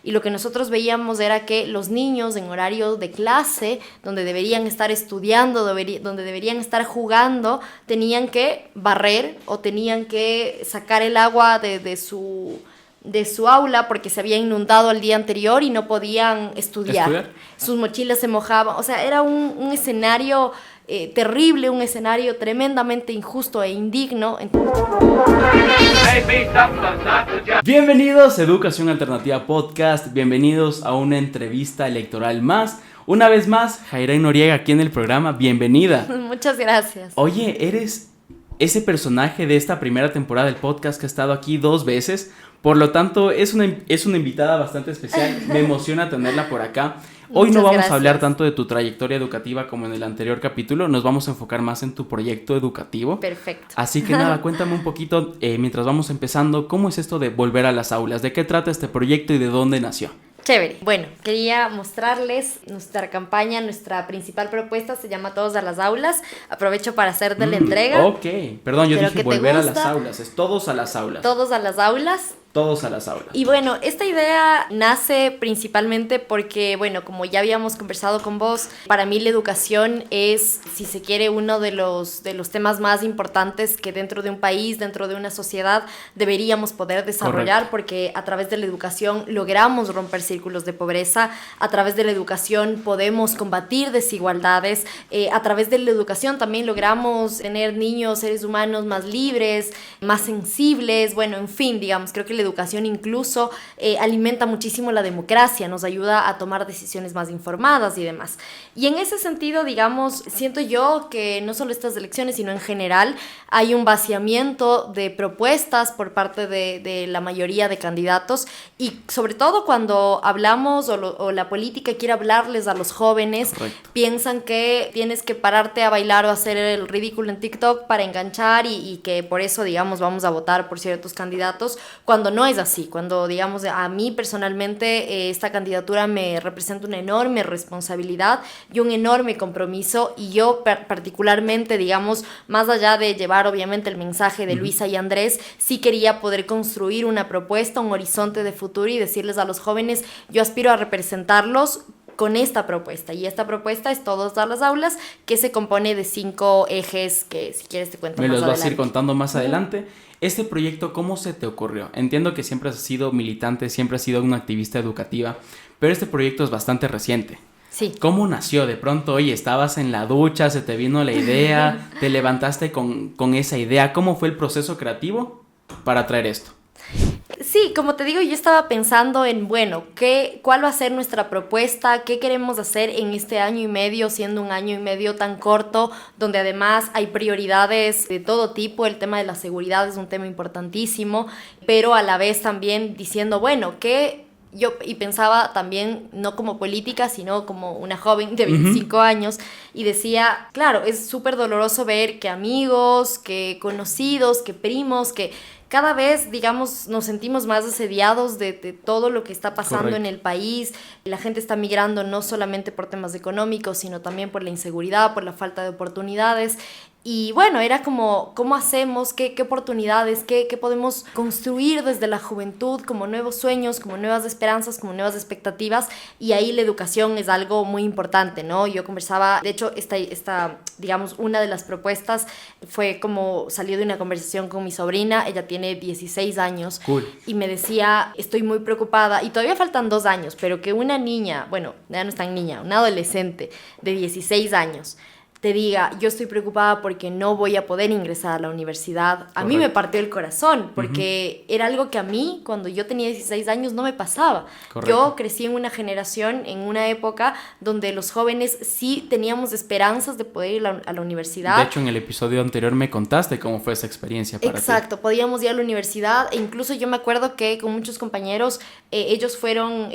y lo que nosotros veíamos era que los niños en horario de clase, donde deberían estar estudiando, donde deberían estar jugando, tenían que barrer o tenían que sacar el agua de su aula porque se había inundado el día anterior y no podían estudiar. Sus mochilas se mojaban, o sea, era un escenario terrible, un escenario tremendamente injusto e indigno. Bienvenidos a Educación Alternativa Podcast, bienvenidos a una entrevista electoral más. Una vez más, Jairay Noriega aquí en el programa, bienvenida. Muchas gracias. Oye, eres ese personaje de esta primera temporada del podcast que ha estado aquí 2 veces. Por lo tanto, es una invitada bastante especial. Me emociona tenerla por acá. Hoy no vamos a hablar tanto de tu trayectoria educativa como en el anterior capítulo. Nos vamos a enfocar más en tu proyecto educativo. Perfecto. Así que nada, cuéntame un poquito, mientras vamos empezando, ¿cómo es esto de volver a las aulas? ¿De qué trata este proyecto y de dónde nació? Chévere. Bueno, quería mostrarles nuestra campaña, nuestra principal propuesta se llama Todos a las Aulas. Aprovecho para hacer de la entrega. Ok, perdón, yo dije volver a las aulas, es todos a las aulas. Todos a las aulas. Todos a las aulas. Y bueno, esta idea nace principalmente porque, bueno, como ya habíamos conversado con vos, para mí la educación es, si se quiere, uno de los temas más importantes que dentro de un país, dentro de una sociedad, deberíamos poder desarrollar. Correcto. Porque a través de la educación logramos romper círculos de pobreza, a través de la educación podemos combatir desigualdades, a través de la educación también logramos tener niños, seres humanos más libres, más sensibles, bueno, en fin, digamos, creo que la educación incluso alimenta muchísimo la democracia, nos ayuda a tomar decisiones más informadas y demás. Y en ese sentido, digamos, siento yo que no solo estas elecciones, sino en general, hay un vaciamiento de propuestas por parte de la mayoría de candidatos y sobre todo cuando hablamos o la política quiere hablarles a los jóvenes. Correcto. Piensan que tienes que pararte a bailar o hacer el ridículo en TikTok para enganchar y que por eso, digamos, vamos a votar por ciertos candidatos, cuando no es así, cuando, digamos, a mí personalmente esta candidatura me representa una enorme responsabilidad y un enorme compromiso, y yo particularmente, digamos, más allá de llevar obviamente el mensaje de Luisa y Andrés, sí quería poder construir una propuesta, un horizonte de futuro y decirles a los jóvenes, yo aspiro a representarlos con esta propuesta, y esta propuesta es Todos a las Aulas, que se compone de 5 ejes que si quieres te cuento más adelante. Me los vas a ir contando más adelante. Este proyecto, ¿cómo se te ocurrió? Entiendo que siempre has sido militante, siempre has sido una activista educativa, pero este proyecto es bastante reciente. Sí. ¿Cómo nació? De pronto, oye, estabas en la ducha, se te vino la idea, te levantaste con esa idea. ¿Cómo fue el proceso creativo para traer esto? Sí, como te digo, yo estaba pensando en, bueno, ¿cuál va a ser nuestra propuesta? ¿Qué queremos hacer en este año y medio, siendo un año y medio tan corto, donde además hay prioridades de todo tipo? El tema de la seguridad es un tema importantísimo, pero a la vez también diciendo, bueno, y pensaba también no como política, sino como una joven de 25 años, y decía, claro, es súper doloroso ver que amigos, que conocidos, que primos, que cada vez, digamos, nos sentimos más asediados de todo lo que está pasando. Correcto. En el país. La gente está migrando no solamente por temas económicos, sino también por la inseguridad, por la falta de oportunidades. Y bueno, era como, ¿cómo hacemos? ¿Qué oportunidades? ¿Qué podemos construir desde la juventud como nuevos sueños, como nuevas esperanzas, como nuevas expectativas? Y ahí la educación es algo muy importante, ¿no? Yo conversaba, de hecho, esta digamos, una de las propuestas fue como salió de una conversación con mi sobrina. Ella tiene 16 años. Cool. Y me decía, estoy muy preocupada, y todavía faltan 2 años, pero que una niña, bueno, ya no es tan niña, una adolescente de 16 años te diga, yo estoy preocupada porque no voy a poder ingresar a la universidad. A mí me partió el corazón, porque era algo que a mí, cuando yo tenía 16 años, no me pasaba. Correcto. Yo crecí en una generación, en una época donde los jóvenes sí teníamos esperanzas de poder ir a la universidad. De hecho, en el episodio anterior me contaste cómo fue esa experiencia para ti. Exacto, podíamos ir a la universidad, e incluso yo me acuerdo que con muchos compañeros, ellos fueron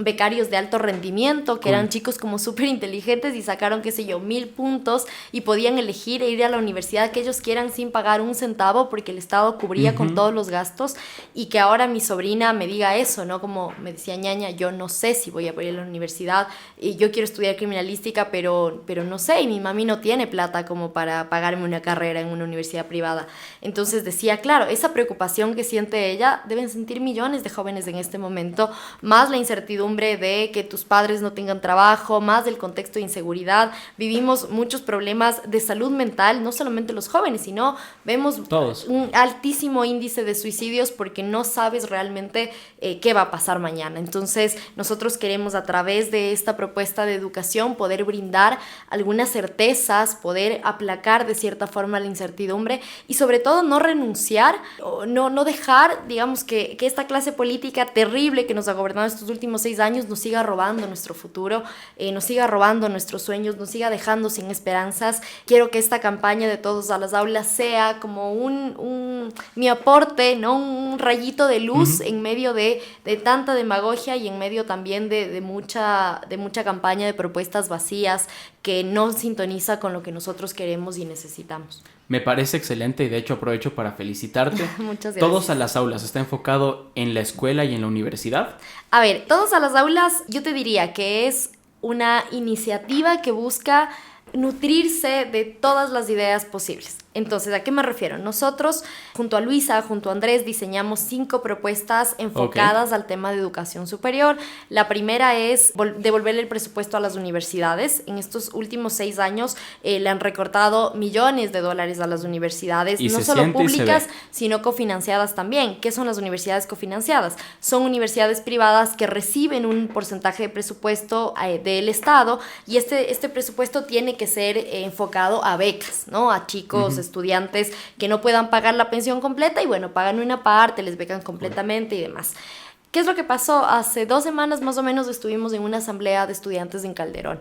becarios de alto rendimiento, que eran chicos como súper inteligentes y sacaron, qué sé yo, 1000 puntos juntos y podían elegir ir a la universidad que ellos quieran sin pagar un centavo porque el Estado cubría con todos los gastos, y que ahora mi sobrina me diga eso, ¿no? Como me decía ñaña, yo no sé si voy a ir a la universidad, y yo quiero estudiar criminalística, pero no sé, y mi mami no tiene plata como para pagarme una carrera en una universidad privada. Entonces decía, claro, esa preocupación que siente ella deben sentir millones de jóvenes en este momento, más la incertidumbre de que tus padres no tengan trabajo, más del contexto de inseguridad. Vivimos muchos problemas de salud mental, no solamente los jóvenes, sino vemos todos un altísimo índice de suicidios porque no sabes realmente qué va a pasar mañana. Entonces nosotros queremos, a través de esta propuesta de educación, poder brindar algunas certezas, poder aplacar de cierta forma la incertidumbre y sobre todo no renunciar, no dejar, digamos, que esta clase política terrible que nos ha gobernado estos últimos 6 años nos siga robando nuestro futuro, nos siga robando nuestros sueños, nos siga dejando sin esperanzas. Quiero que esta campaña de Todos a las Aulas sea como mi aporte, ¿no? Un rayito de luz en medio de tanta demagogia y en medio también de mucha campaña de propuestas vacías que no sintoniza con lo que nosotros queremos y necesitamos. Me parece excelente y de hecho aprovecho para felicitarte. Muchas gracias. Todos a las Aulas, ¿está enfocado en la escuela y en la universidad? A ver, Todos a las Aulas, yo te diría que es una iniciativa que busca nutrirse de todas las ideas posibles. Entonces, ¿a qué me refiero? Nosotros, junto a Luisa, junto a Andrés, diseñamos 5 propuestas enfocadas al tema de educación superior. La primera es devolverle el presupuesto a las universidades. En estos últimos 6 años le han recortado millones de dólares a las universidades, y no solo públicas, sino cofinanciadas también. ¿Qué son las universidades cofinanciadas? Son universidades privadas que reciben un porcentaje de presupuesto del Estado, y este presupuesto tiene que ser enfocado a becas, ¿no? A chicos, estudiantes que no puedan pagar la pensión completa y bueno, pagan una parte, les becan completamente y demás. ¿Qué es lo que pasó? Hace 2 semanas más o menos estuvimos en una asamblea de estudiantes en Calderón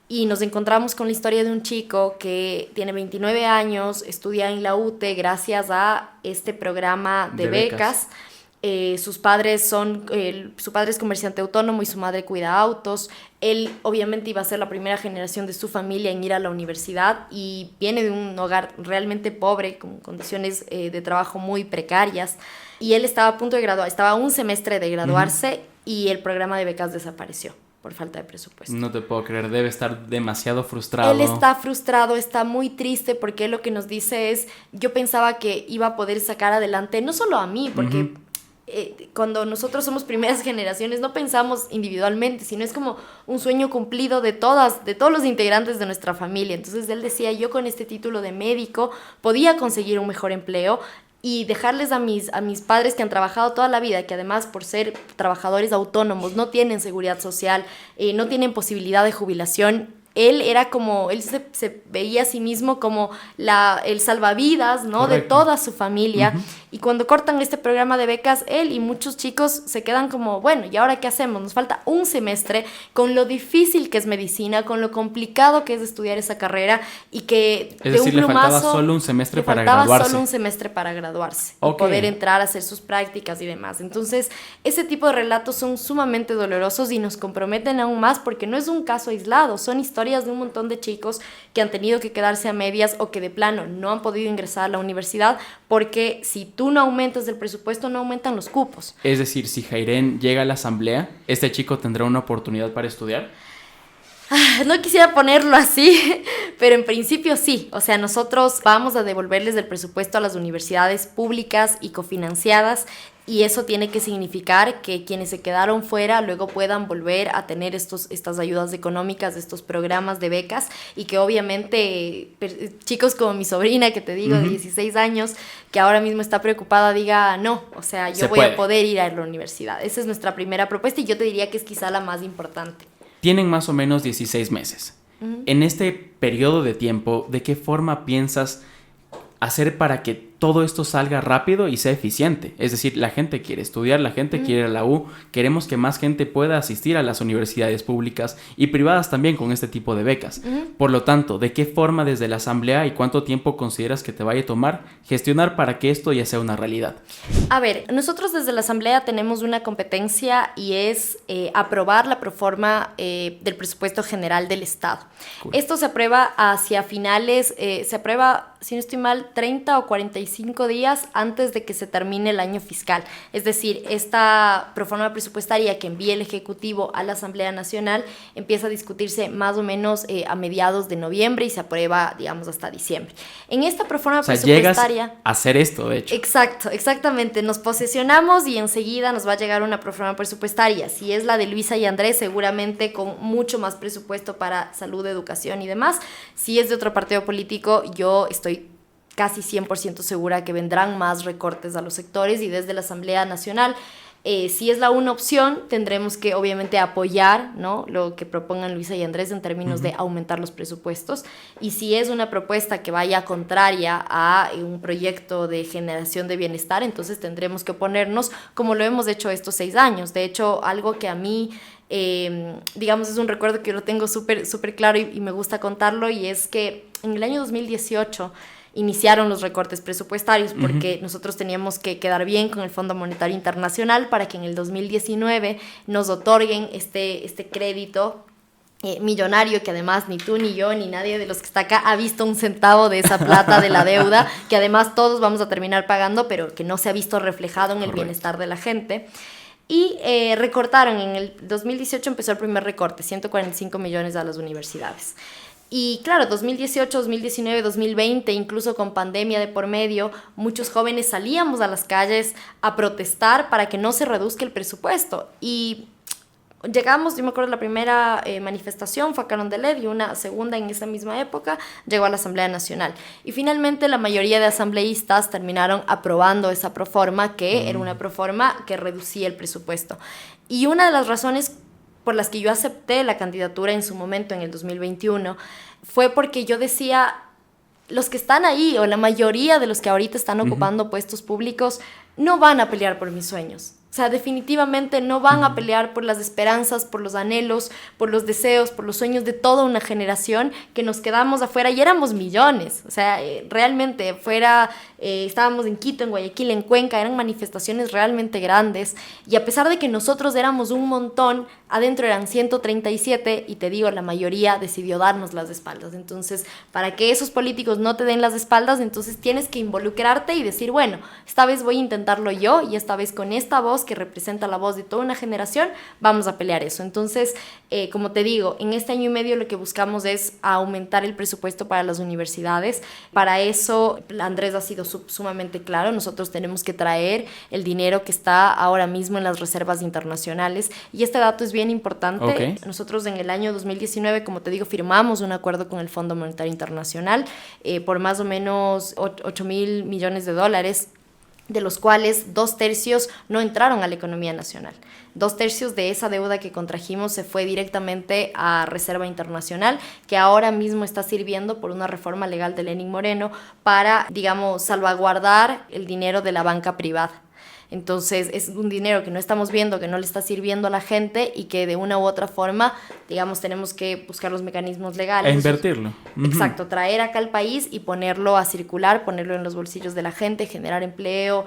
y nos encontramos con la historia de un chico que tiene 29 años, estudia en la UTE gracias a este programa de becas. Sus padres su padre es comerciante autónomo y su madre cuida autos. Él obviamente iba a ser la primera generación de su familia en ir a la universidad y viene de un hogar realmente pobre, con condiciones de trabajo muy precarias. Y él estaba a punto de graduar, estaba a un semestre de graduarse y el programa de becas desapareció por falta de presupuesto. No te puedo creer, debe estar demasiado frustrado. Él está frustrado, está muy triste porque él lo que nos dice es, yo pensaba que iba a poder sacar adelante, no solo a mí, porque... cuando nosotros somos primeras generaciones no pensamos individualmente, sino es como un sueño cumplido de todos los integrantes de nuestra familia. Entonces él decía, yo con este título de médico podía conseguir un mejor empleo y dejarles a mis padres que han trabajado toda la vida, que además por ser trabajadores autónomos no tienen seguridad social, no tienen posibilidad de jubilación. Él se veía a sí mismo como el salvavidas, ¿no? Correcto. De toda su familia. Y cuando cortan este programa de becas, él y muchos chicos se quedan como, bueno, ¿y ahora qué hacemos? Nos falta un semestre con lo difícil que es medicina, con lo complicado que es estudiar esa carrera y que es decir, le faltaba solo un semestre para graduarse. Le faltaba solo un semestre para graduarse y poder entrar a hacer sus prácticas y demás. Entonces, ese tipo de relatos son sumamente dolorosos y nos comprometen aún más porque no es un caso aislado, son historias de un montón de chicos que han tenido que quedarse a medias o que de plano no han podido ingresar a la universidad porque si tú no aumentas el presupuesto, no aumentan los cupos. Es decir, si Jairen llega a la asamblea, ¿este chico tendrá una oportunidad para estudiar? No quisiera ponerlo así, pero en principio sí. O sea, nosotros vamos a devolverles el presupuesto a las universidades públicas y cofinanciadas, y eso tiene que significar que quienes se quedaron fuera luego puedan volver a tener estas ayudas económicas, estos programas de becas, y que obviamente chicos como mi sobrina, que te digo, de 16 años, que ahora mismo está preocupada, diga, no, o sea, yo voy a poder ir a la universidad. Esa es nuestra primera propuesta y yo te diría que es quizá la más importante. Tienen más o menos 16 meses. En este periodo de tiempo, ¿de qué forma piensas hacer para que todo esto salga rápido y sea eficiente. Es decir, la gente quiere estudiar, la gente quiere ir a la U, queremos que más gente pueda asistir a las universidades públicas y privadas también con este tipo de becas. Por lo tanto, ¿de qué forma desde la asamblea y cuánto tiempo consideras que te vaya a tomar gestionar para que esto ya sea una realidad? A ver, nosotros desde la asamblea tenemos una competencia y es aprobar la proforma del presupuesto general del Estado. Cool. Esto se aprueba hacia finales, se aprueba, si no estoy mal, 30 o 45 días antes de que se termine el año fiscal. Es decir, esta proforma presupuestaria que envía el Ejecutivo a la Asamblea Nacional empieza a discutirse más o menos a mediados de noviembre y se aprueba, digamos, hasta diciembre. En esta proforma presupuestaria... Llegas a hacer esto, de hecho. Exacto, exactamente. Nos posesionamos y enseguida nos va a llegar una proforma presupuestaria. Si es la de Luisa y Andrés, seguramente con mucho más presupuesto para salud, educación y demás. Si es de otro partido político, yo estoy casi 100% segura que vendrán más recortes a los sectores y desde la Asamblea Nacional, si es una opción, tendremos que obviamente apoyar, ¿no?, lo que propongan Luisa y Andrés en términos de aumentar los presupuestos, y si es una propuesta que vaya contraria a un proyecto de generación de bienestar, entonces tendremos que oponernos como lo hemos hecho estos 6 años. De hecho, algo que a mí... digamos, es un recuerdo que yo lo tengo súper claro y me gusta contarlo, y es que en el año 2018 iniciaron los recortes presupuestarios porque nosotros teníamos que quedar bien con el Fondo Monetario Internacional para que en el 2019 nos otorguen este crédito millonario, que además ni tú ni yo ni nadie de los que está acá ha visto un centavo de esa plata de la deuda, que además todos vamos a terminar pagando, pero que no se ha visto reflejado en el bienestar de la gente. Y recortaron, en el 2018 empezó el primer recorte, 145 millones a las universidades. Y claro, 2018, 2019, 2020, incluso con pandemia de por medio, muchos jóvenes salíamos a las calles a protestar para que no se reduzca el presupuesto. Y llegamos, yo me acuerdo, la primera manifestación fue a Carondelet y una segunda en esa misma época llegó a la Asamblea Nacional. Y finalmente la mayoría de asambleístas terminaron aprobando esa proforma, que era una proforma que reducía el presupuesto. Y una de las razones por las que yo acepté la candidatura en su momento, en el 2021, fue porque yo decía, los que están ahí, o la mayoría de los que ahorita están ocupando puestos públicos, no van a pelear por mis sueños. O sea, definitivamente no van a pelear por las esperanzas, por los anhelos, por los deseos, por los sueños de toda una generación que nos quedamos afuera y éramos millones. O sea, realmente fuera, estábamos en Quito, en Guayaquil, en Cuenca, eran manifestaciones realmente grandes. Y a pesar de que nosotros éramos un montón, adentro eran 137 y te digo, la mayoría decidió darnos las espaldas. Entonces, para que esos políticos no te den las espaldas, entonces tienes que involucrarte y decir, bueno, esta vez voy a intentarlo yo y esta vez con esta voz que representa la voz de toda una generación, vamos a pelear eso. Entonces, como te digo, en este año y medio lo que buscamos es aumentar el presupuesto para las universidades. Para eso, Andrés ha sido sumamente claro, nosotros tenemos que traer el dinero que está ahora mismo en las reservas internacionales, y este dato es bien importante. Okay. Nosotros en el año 2019, como te digo, firmamos un acuerdo con el Fondo Monetario Internacional por más o menos $8,000 millones, de los cuales 2/3 no entraron a la economía nacional. 2/3 de esa deuda que contrajimos se fue directamente a Reserva Internacional, que ahora mismo está sirviendo por una reforma legal de Lenín Moreno para, digamos, salvaguardar el dinero de la banca privada. Entonces es un dinero que no estamos viendo, que no le está sirviendo a la gente y que de una u otra forma, digamos, tenemos que buscar los mecanismos legales. E invertirlo. Exacto, traer acá al país y ponerlo a circular, ponerlo en los bolsillos de la gente, generar empleo,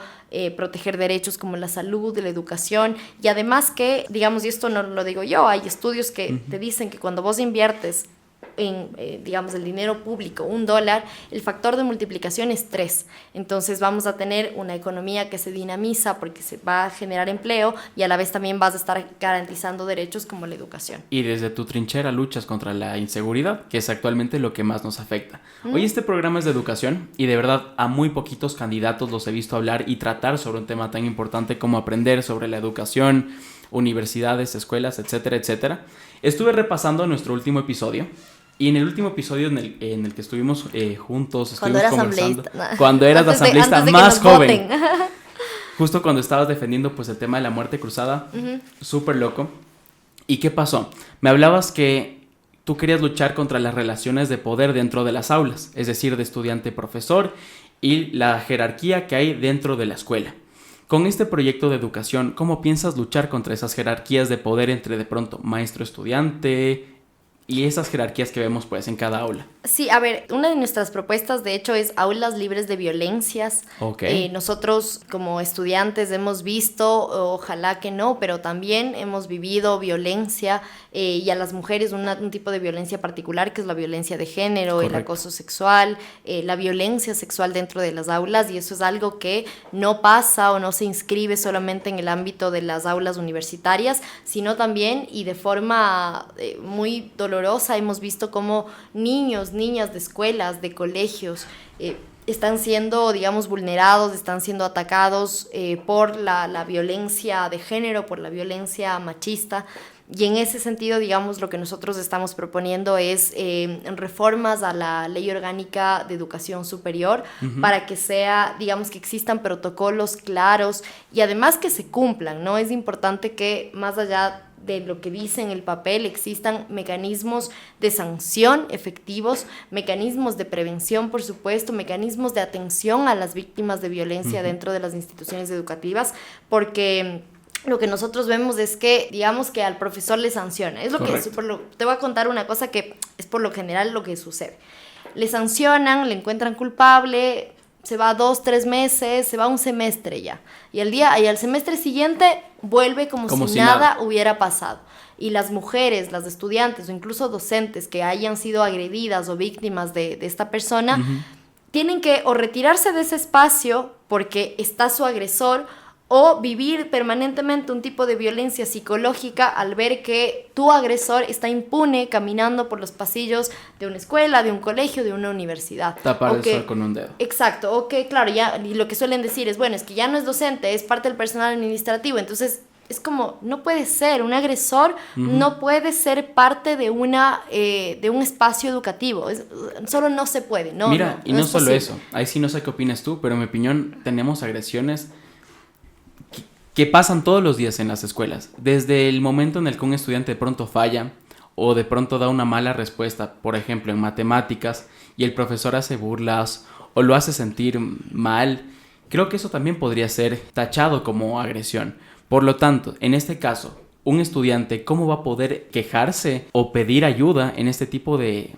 proteger derechos como la salud, la educación, y además que, digamos, y esto no lo digo yo, hay estudios que te dicen que cuando vos inviertes en, digamos, el dinero público, $1, el factor de multiplicación es 3. Entonces vamos a tener una economía que se dinamiza porque se va a generar empleo y a la vez también vas a estar garantizando derechos como la educación. Y desde tu trinchera luchas contra la inseguridad, que es actualmente lo que más nos afecta. Hoy este programa es de educación y de verdad a muy poquitos candidatos los he visto hablar y tratar sobre un tema tan importante como aprender sobre la educación, universidades, escuelas, etcétera, etcétera. Estuve repasando nuestro último episodio. Y en el último episodio en el que estuvimos juntos, estuvimos conversando, cuando eras asambleísta más joven, justo cuando estabas defendiendo pues el tema de la muerte cruzada, súper loco. ¿Y qué pasó? Me hablabas que tú querías luchar contra las relaciones de poder dentro de las aulas, es decir, de estudiante-profesor, y la jerarquía que hay dentro de la escuela. Con este proyecto de educación, ¿cómo piensas luchar contra esas jerarquías de poder entre de pronto maestro-estudiante y esas jerarquías que vemos pues en cada aula? Sí, a ver, una de nuestras propuestas de hecho es aulas libres de violencias. Okay. Nosotros como estudiantes hemos visto, ojalá que no, pero también hemos vivido violencia y a las mujeres un tipo de violencia particular que es la violencia de género, correcto, el acoso sexual, la violencia sexual dentro de las aulas, y eso es algo que no pasa o no se inscribe solamente en el ámbito de las aulas universitarias, sino también y de forma muy dolorosa hemos visto cómo niños, niñas de escuelas, de colegios, están siendo, digamos, vulnerados, están siendo atacados por la violencia de género, por la violencia machista. Y en ese sentido, digamos, lo que nosotros estamos proponiendo es reformas a la Ley Orgánica de Educación Superior, para que sea, digamos, que existan protocolos claros y además que se cumplan, ¿no? Es importante que más allá de lo que dice en el papel existan mecanismos de sanción efectivos, mecanismos de prevención, por supuesto, mecanismos de atención a las víctimas de violencia dentro de las instituciones educativas, porque lo que nosotros vemos es que, digamos, que al profesor le sanciona. Es lo correcto, que te voy a contar una cosa que es por lo general lo que sucede. Le sancionan, le encuentran culpable, se va 2-3 meses, se va un semestre ya. Y al semestre siguiente vuelve como si nada hubiera pasado. Y las mujeres, las estudiantes o incluso docentes que hayan sido agredidas o víctimas de esta persona, tienen que o retirarse de ese espacio porque está su agresor, o vivir permanentemente un tipo de violencia psicológica al ver que tu agresor está impune caminando por los pasillos de una escuela, de un colegio, de una universidad. Tapar el sol con un dedo. Exacto, o que claro, ya, y lo que suelen decir es, bueno, es que ya no es docente, es parte del personal administrativo, entonces es como, no puede ser, un agresor no puede ser parte de un espacio educativo, solo no se puede, no. Mira, y no solo posible. Eso, ahí sí no sé qué opinas tú, pero en mi opinión tenemos agresiones que pasan todos los días en las escuelas. Desde el momento en el que un estudiante de pronto falla o de pronto da una mala respuesta, por ejemplo en matemáticas, y el profesor hace burlas o lo hace sentir mal, creo que eso también podría ser tachado como agresión. Por lo tanto, en este caso, un estudiante, ¿cómo va a poder quejarse o pedir ayuda en este tipo de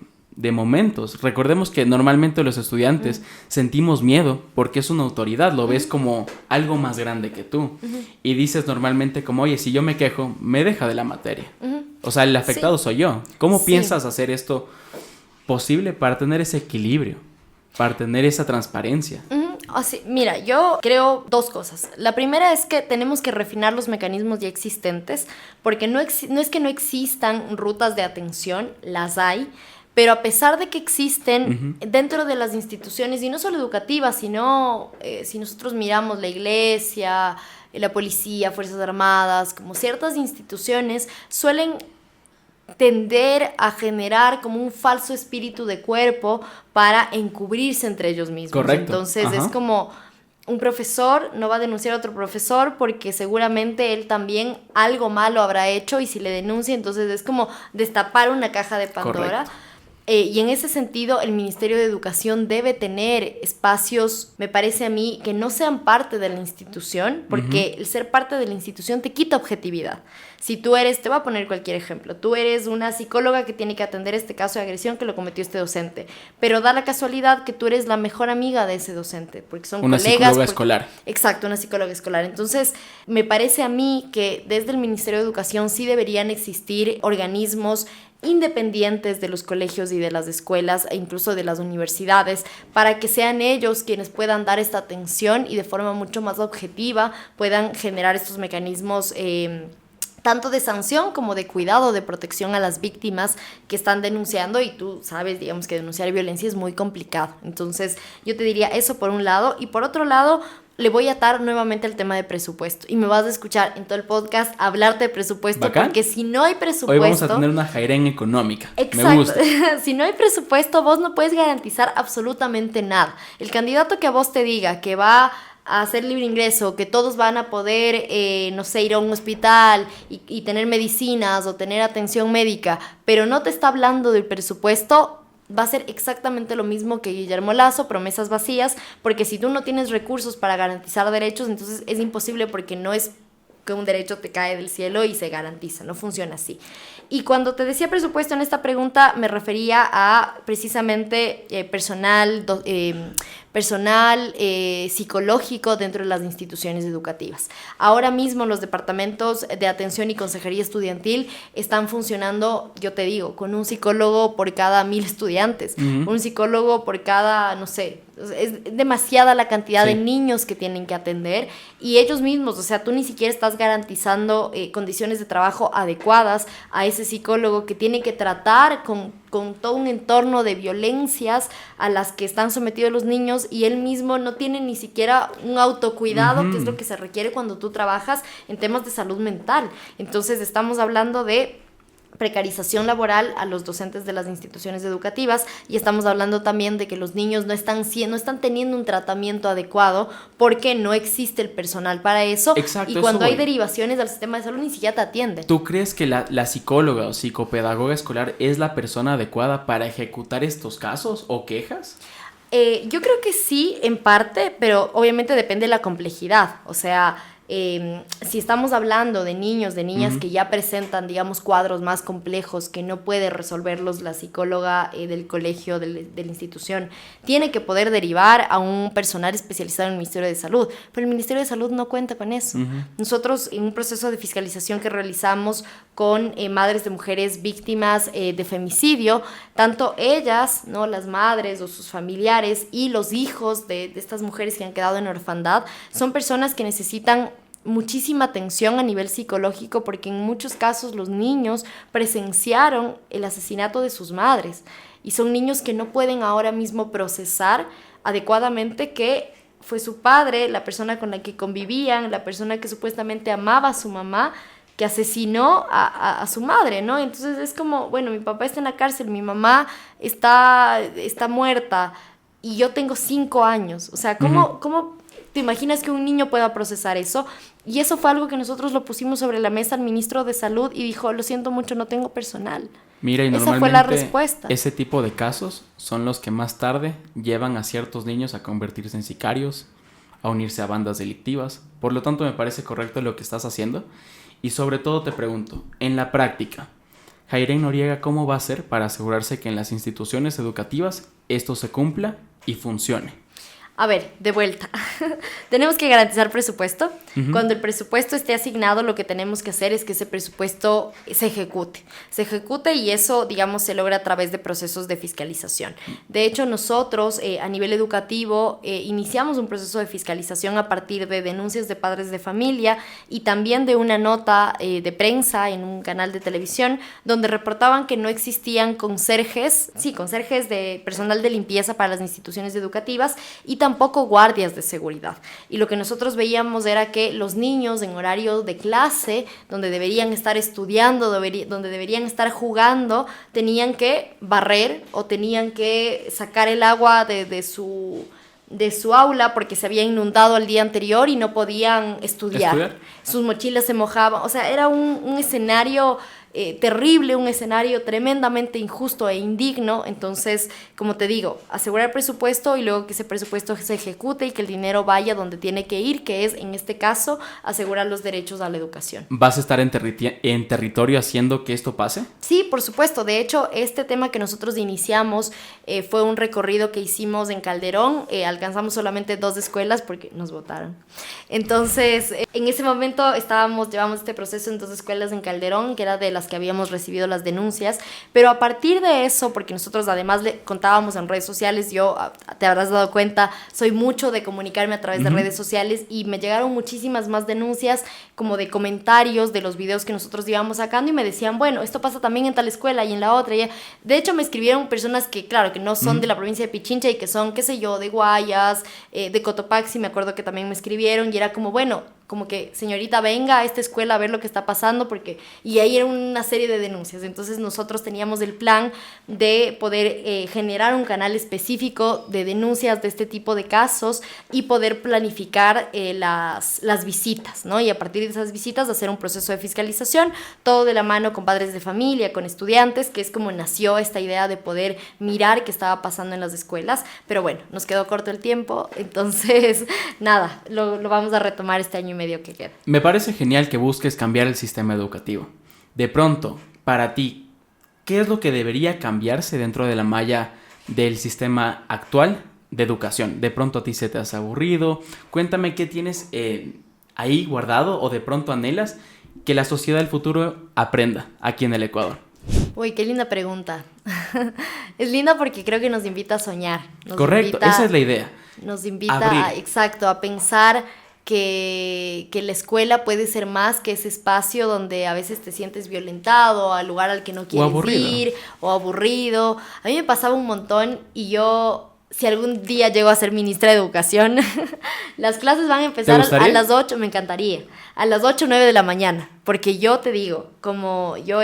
momentos? Recordemos que normalmente los estudiantes sentimos miedo porque es una autoridad, lo ves como algo más grande que tú, y dices normalmente como, oye, si yo me quejo, me deja de la materia. O sea, el afectado soy yo. ¿Cómo piensas hacer esto posible para tener ese equilibrio, para tener esa transparencia? Así, mira, yo creo dos cosas. La primera es que tenemos que refinar los mecanismos ya existentes, porque no es que no existan rutas de atención, las hay, pero a pesar de que existen dentro de las instituciones, y no solo educativas, sino si nosotros miramos la iglesia, la policía, Fuerzas Armadas, como ciertas instituciones suelen tender a generar como un falso espíritu de cuerpo para encubrirse entre ellos mismos. Correcto. Entonces es como un profesor no va a denunciar a otro profesor porque seguramente él también algo malo habrá hecho, y si le denuncia entonces es como destapar una caja de Pandora. Correcto. Y en ese sentido el Ministerio de Educación debe tener espacios, me parece a mí, que no sean parte de la institución, porque el ser parte de la institución te quita objetividad. Si tú eres, te voy a poner cualquier ejemplo, tú eres una psicóloga que tiene que atender este caso de agresión que lo cometió este docente, pero da la casualidad que tú eres la mejor amiga de ese docente, porque son una colegas. Una psicóloga escolar. Exacto, una psicóloga escolar. Entonces, me parece a mí que desde el Ministerio de Educación sí deberían existir organismos independientes de los colegios y de las escuelas e incluso de las universidades, para que sean ellos quienes puedan dar esta atención y de forma mucho más objetiva puedan generar estos mecanismos tanto de sanción como de cuidado, de protección a las víctimas que están denunciando, y tú sabes, digamos, que denunciar violencia es muy complicado. Entonces, yo te diría eso por un lado, y por otro lado, le voy a atar nuevamente el tema de presupuesto, y me vas a escuchar en todo el podcast hablarte de presupuesto. ¿Bacán? Porque si no hay presupuesto... Hoy vamos a tener una jairen económica. Exacto. Me gusta. Si no hay presupuesto, vos no puedes garantizar absolutamente nada. El candidato que a vos te diga que va a hacer libre ingreso, que todos van a poder, no sé, ir a un hospital y tener medicinas o tener atención médica, pero no te está hablando del presupuesto, va a ser exactamente lo mismo que Guillermo Lazo, promesas vacías, porque si tú no tienes recursos para garantizar derechos, entonces es imposible, porque no es que un derecho te cae del cielo y se garantiza, no funciona así. Y cuando te decía presupuesto en esta pregunta, me refería a precisamente personal psicológico dentro de las instituciones educativas. Ahora mismo los departamentos de atención y consejería estudiantil están funcionando, yo te digo, con un psicólogo por cada 1000 estudiantes, un psicólogo por cada, no sé, es demasiada la cantidad de niños que tienen que atender, y ellos mismos, o sea, tú ni siquiera estás garantizando condiciones de trabajo adecuadas a ese psicólogo que tiene que tratar con todo un entorno de violencias a las que están sometidos los niños, y él mismo no tiene ni siquiera un autocuidado, que es lo que se requiere cuando tú trabajas en temas de salud mental. Entonces estamos hablando de precarización laboral a los docentes de las instituciones educativas, y estamos hablando también de que los niños no están teniendo un tratamiento adecuado porque no existe el personal para eso. Exacto, y cuando hay derivaciones al sistema de salud ni siquiera te atienden. ¿Tú crees que la psicóloga o psicopedagoga escolar es la persona adecuada para ejecutar estos casos o quejas? Yo creo que sí, en parte, pero obviamente depende de la complejidad. O sea, si estamos hablando de niños, de niñas que ya presentan, digamos, cuadros más complejos que no puede resolverlos la psicóloga del colegio, de la institución, tiene que poder derivar a un personal especializado en el Ministerio de Salud, pero el Ministerio de Salud no cuenta con eso. Nosotros, en un proceso de fiscalización que realizamos con madres de mujeres víctimas de femicidio, tanto ellas, ¿no?, las madres o sus familiares, y los hijos de estas mujeres que han quedado en orfandad, son personas que necesitan muchísima atención a nivel psicológico, porque en muchos casos los niños presenciaron el asesinato de sus madres, y son niños que no pueden ahora mismo procesar adecuadamente que fue su padre, la persona con la que convivían, la persona que supuestamente amaba a su mamá, que asesinó a su madre, ¿no? Entonces es como, bueno, mi papá está en la cárcel, mi mamá está muerta, y yo tengo 5 años. O sea, ¿cómo te imaginas que un niño pueda procesar eso? Y eso fue algo que nosotros lo pusimos sobre la mesa al ministro de Salud, y dijo, lo siento mucho, no tengo personal. Mira, y esa fue la respuesta. Ese tipo de casos son los que más tarde llevan a ciertos niños a convertirse en sicarios, a unirse a bandas delictivas. Por lo tanto, me parece correcto lo que estás haciendo. Y sobre todo te pregunto, en la práctica, Jairen Noriega, ¿cómo va a hacer para asegurarse que en las instituciones educativas esto se cumpla y funcione? A ver, de vuelta. Tenemos que garantizar presupuesto. Cuando el presupuesto esté asignado, lo que tenemos que hacer es que ese presupuesto se ejecute. Se ejecute, y eso, digamos, se logra a través de procesos de fiscalización. De hecho, nosotros a nivel educativo iniciamos un proceso de fiscalización a partir de denuncias de padres de familia, y también de una nota de prensa en un canal de televisión donde reportaban que no existían conserjes de personal de limpieza para las instituciones educativas, y tampoco guardias de seguridad. Y lo que nosotros veíamos era que los niños en horario de clase, donde deberían estar estudiando, donde deberían estar jugando, tenían que barrer o tenían que sacar el agua de su aula porque se había inundado el día anterior y no podían estudiar. Sus mochilas se mojaban. O sea, era un escenario terrible, un escenario tremendamente injusto e indigno. Entonces, como te digo, asegurar presupuesto, y luego que ese presupuesto se ejecute y que el dinero vaya donde tiene que ir, que es, en este caso, asegurar los derechos a la educación. ¿Vas a estar en territorio haciendo que esto pase? Sí, por supuesto. De hecho, este tema que nosotros iniciamos fue un recorrido que hicimos en Calderón. Alcanzamos solamente 2 escuelas porque nos votaron. Entonces, en ese momento llevamos este proceso en 2 escuelas en Calderón, que era de las que habíamos recibido las denuncias, pero a partir de eso, porque nosotros además le contábamos en redes sociales, yo, te habrás dado cuenta, soy mucho de comunicarme a través de redes sociales, y me llegaron muchísimas más denuncias, como de comentarios de los videos que nosotros íbamos sacando, y me decían, bueno, esto pasa también en tal escuela y en la otra. De hecho, me escribieron personas que, claro, que no son de la provincia de Pichincha, y que son, qué sé yo, de Guayas, de Cotopaxi, me acuerdo que también me escribieron, y era como, bueno, como que señorita venga a esta escuela a ver lo que está pasando, y ahí era una serie de denuncias. Entonces nosotros teníamos el plan de poder generar un canal específico de denuncias de este tipo de casos y poder planificar las visitas, ¿no? Y a partir de esas visitas hacer un proceso de fiscalización, todo de la mano con padres de familia, con estudiantes, que es como nació esta idea de poder mirar qué estaba pasando en las escuelas. Pero bueno, nos quedó corto el tiempo, entonces nada, lo vamos a retomar este año y medio que queda. Me parece genial que busques cambiar el sistema educativo. De pronto, para ti, ¿qué es lo que debería cambiarse dentro de la malla del sistema actual de educación? De pronto a ti se te hace aburrido. Cuéntame qué tienes ahí guardado o de pronto anhelas que la sociedad del futuro aprenda aquí en el Ecuador. Uy, qué linda pregunta. Es linda porque creo que nos invita a soñar. Correcto, esa es la idea. Nos invita exacto, a pensar que la escuela puede ser más que ese espacio donde a veces te sientes violentado, al lugar al que no quieres ir, o aburrido. A mí me pasaba un montón y yo, si algún día llego a ser ministra de Educación, las clases van a empezar a las 8, me encantaría, a las 8 o 9 de la mañana, porque yo te digo, como yo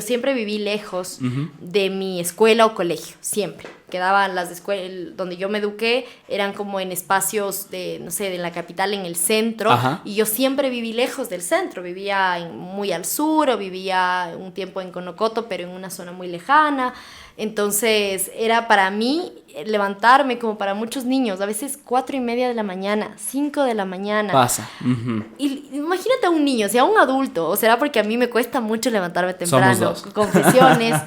siempre viví lejos de mi escuela o colegio, siempre. Quedaban las escuelas donde yo me eduqué, eran como en espacios de, no sé, de la capital, en el centro. Ajá. Y yo siempre viví lejos del centro, vivía muy al sur, o vivía un tiempo en Conocoto, pero en una zona muy lejana. Entonces era para mí levantarme, como para muchos niños, a veces 4:30 de la mañana, 5 de la mañana. Pasa. Y imagínate a un niño, si a un adulto, o será porque a mí me cuesta mucho levantarme temprano, Somos dos. Confesiones,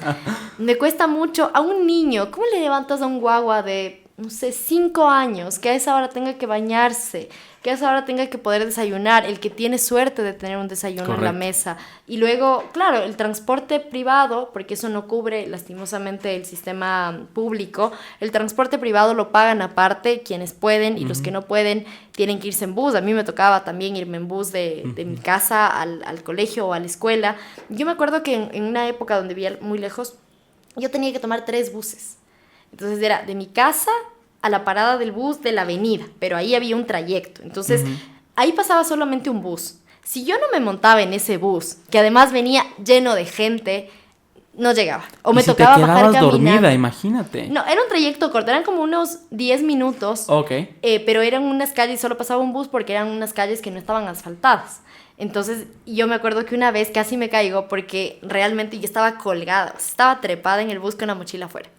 me cuesta mucho. A un niño, ¿cómo le levantas a un guagua de, no sé, 5 años, que a esa hora tenga que bañarse, que a esa hora tenga que poder desayunar, el que tiene suerte de tener un desayuno Correcto. En la mesa? Y luego, claro, el transporte privado, porque eso no cubre lastimosamente el sistema público, el transporte privado lo pagan aparte quienes pueden, y los que no pueden tienen que irse en bus. A mí me tocaba también irme en bus de mi casa al colegio o a la escuela. Yo me acuerdo que en una época donde vivía muy lejos, yo tenía que tomar 3 buses. Entonces era de mi casa a la parada del bus de la avenida, pero ahí había un trayecto. Entonces, ahí pasaba solamente un bus. Si yo no me montaba en ese bus, que además venía lleno de gente, no llegaba. O me tocaba bajar caminando. Dormida, imagínate. No, era un trayecto corto, eran como unos 10 minutos. Ok. Pero eran unas calles, solo pasaba un bus porque eran unas calles que no estaban asfaltadas. Entonces yo me acuerdo que una vez casi me caigo porque realmente yo estaba colgada, o sea, estaba trepada en el bus con una mochila afuera.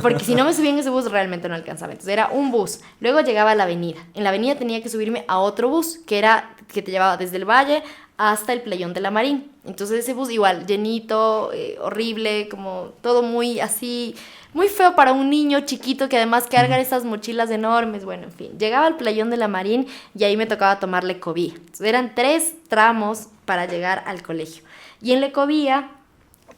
Porque si no me subía en ese bus realmente no alcanzaba. Entonces era un bus, luego llegaba a la avenida. En la avenida tenía que subirme a otro bus que te llevaba desde el Valle hasta el Playón de la Marín. Entonces ese bus igual, llenito, horrible, como todo muy así, muy feo para un niño chiquito que además carga esas mochilas enormes. Bueno, en fin, llegaba al Playón de la Marín y ahí me tocaba tomar la ecovía. Entonces eran 3 tramos para llegar al colegio. Y en la ecovía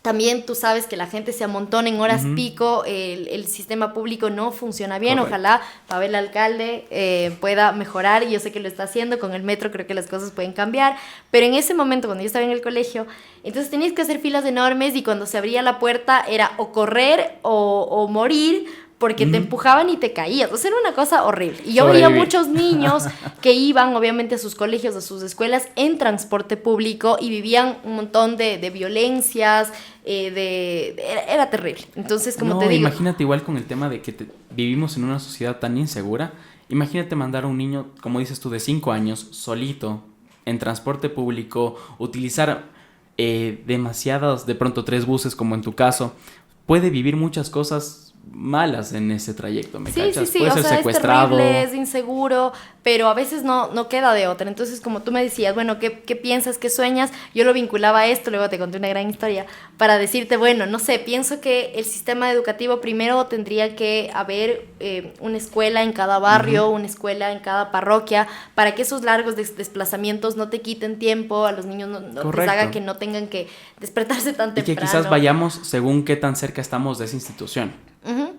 también tú sabes que la gente se amontona en horas pico, el sistema público no funciona bien. Correcto. Ojalá Pavel alcalde pueda mejorar, y yo sé que lo está haciendo. Con el metro creo que las cosas pueden cambiar, pero en ese momento cuando yo estaba en el colegio, entonces tenías que hacer filas enormes, y cuando se abría la puerta era o correr o morir, porque te empujaban y te caías. O sea, era una cosa horrible. Y yo veía muchos niños que iban, obviamente, a sus colegios, a sus escuelas, en transporte público, y vivían un montón de violencias, era terrible. Entonces, como te digo... Imagínate igual con el tema de que vivimos en una sociedad tan insegura. Imagínate mandar a un niño, como dices tú, de 5 años, solito, en transporte público, utilizar demasiados, de pronto 3 buses, como en tu caso. Puede vivir muchas cosas malas en ese trayecto, ¿me cachas? Sí, puede ser secuestrado. Es terrible, es inseguro, pero a veces no queda de otra. Entonces, como tú me decías, bueno, ¿qué piensas, qué sueñas? Yo lo vinculaba a esto, luego te conté una gran historia para decirte, bueno, no sé, pienso que el sistema educativo primero tendría que haber una escuela en cada barrio, una escuela en cada parroquia, para que esos largos desplazamientos no te quiten tiempo, a los niños no les haga que no tengan que despertarse tan temprano. Y que quizás vayamos según qué tan cerca estamos de esa institución.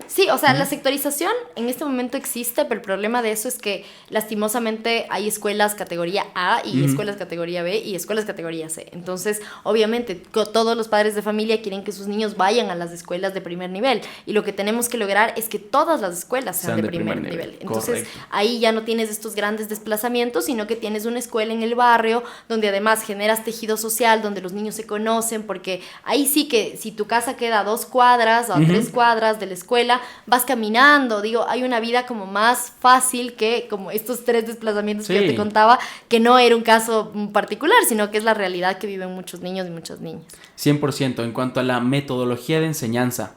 Sí, o sea, la sectorización en este momento existe, pero el problema de eso es que lastimosamente hay escuelas categoría A y escuelas categoría B y escuelas categoría C. Entonces, obviamente, todos los padres de familia quieren que sus niños vayan a las escuelas de primer nivel y lo que tenemos que lograr es que todas las escuelas sean de primer nivel. Entonces, correcto, ahí ya no tienes estos grandes desplazamientos, sino que tienes una escuela en el barrio donde además generas tejido social, donde los niños se conocen, porque ahí sí que si tu casa queda a 2 cuadras o a 3 cuadras de la escuela, vas caminando, digo, hay una vida como más fácil que como estos 3 desplazamientos que yo te contaba, que no era un caso particular, sino que es la realidad que viven muchos niños y muchas niñas. 100%. En cuanto a la metodología de enseñanza,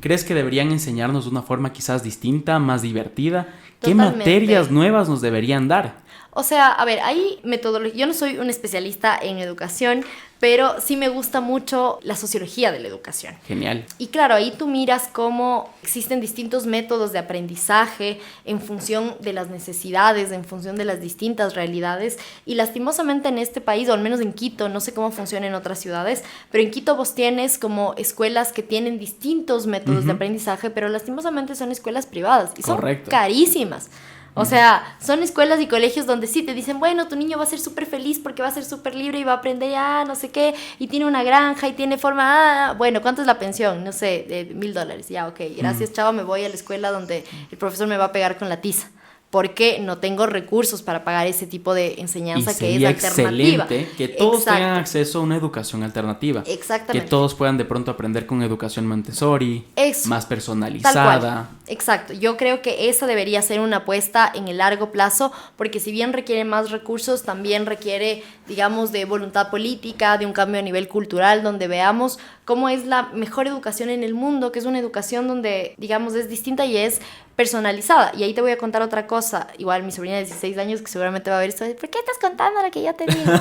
¿crees que deberían enseñarnos de una forma quizás distinta, más divertida? ¿Qué materias nuevas nos deberían dar? O sea, a ver, hay metodología. Yo no soy un especialista en educación, pero sí me gusta mucho la sociología de la educación. Genial. Y claro, ahí tú miras cómo existen distintos métodos de aprendizaje en función de las necesidades, en función de las distintas realidades. Y lastimosamente en este país, o al menos en Quito, no sé cómo funciona en otras ciudades, pero en Quito vos tienes como escuelas que tienen distintos métodos de aprendizaje, pero lastimosamente son escuelas privadas y son carísimas. O sea, son escuelas y colegios donde sí te dicen, bueno, tu niño va a ser súper feliz porque va a ser súper libre y va a aprender no sé qué, y tiene una granja y tiene forma, bueno, ¿cuánto es la pensión? No sé, de $1,000, ya, ok, gracias, chao, me voy a la escuela donde el profesor me va a pegar con la tiza. Porque no tengo recursos para pagar ese tipo de enseñanza que es alternativa. Excelente que todos tengan acceso a una educación alternativa. Exactamente. Que todos puedan de pronto aprender con educación Montessori, más personalizada. Tal cual. Exacto. Yo creo que esa debería ser una apuesta en el largo plazo, porque si bien requiere más recursos, también requiere, digamos, de voluntad política, de un cambio a nivel cultural, donde veamos cómo es la mejor educación en el mundo, que es una educación donde, digamos, es distinta y es personalizada. Y ahí te voy a contar otra cosa. Igual mi sobrina de 16 años, que seguramente va a ver esto, ¿por qué estás contando lo que yo te digo?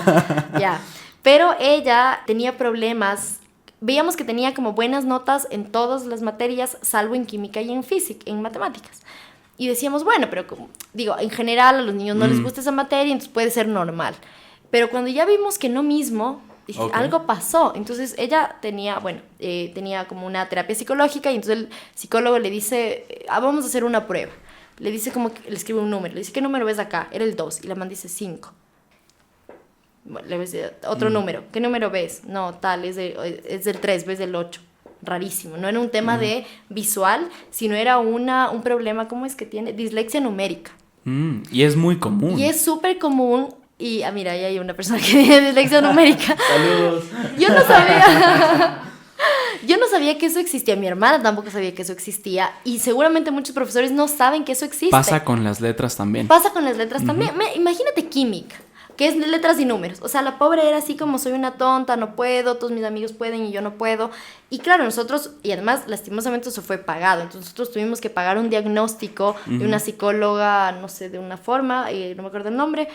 Ya. Pero ella tenía problemas. Veíamos que tenía como buenas notas en todas las materias, salvo en química y en física, en matemáticas. Y decíamos, bueno, pero como, digo, en general a los niños no les gusta esa materia, entonces puede ser normal. Pero cuando ya vimos que no mismo, dije, algo pasó. Entonces ella tenía, tenía como una terapia psicológica y entonces el psicólogo le dice, vamos a hacer una prueba. Le dice como que le escribe un número, le dice, ¿qué número ves acá? Era el 2 y la man dice 5. Bueno, le dice otro número, ¿qué número ves? No, tal, es del 3, ves del 8. Rarísimo, no era un tema de visual, sino era un problema, ¿cómo es que tiene? Dislexia numérica. Y es muy común. Y es súper común. Y mira, ahí hay una persona que tiene dislexia numérica. Saludos. Yo no sabía que eso existía. Mi hermana tampoco sabía que eso existía. Y seguramente muchos profesores no saben que eso existe. Pasa con las letras también. Imagínate química, que es letras y números. O sea, la pobre era así como soy una tonta, no puedo, todos mis amigos pueden y yo no puedo. Y claro, nosotros, y además lastimosamente eso fue pagado. Entonces nosotros tuvimos que pagar un diagnóstico de una psicóloga, no sé, de una forma, no me acuerdo el nombre,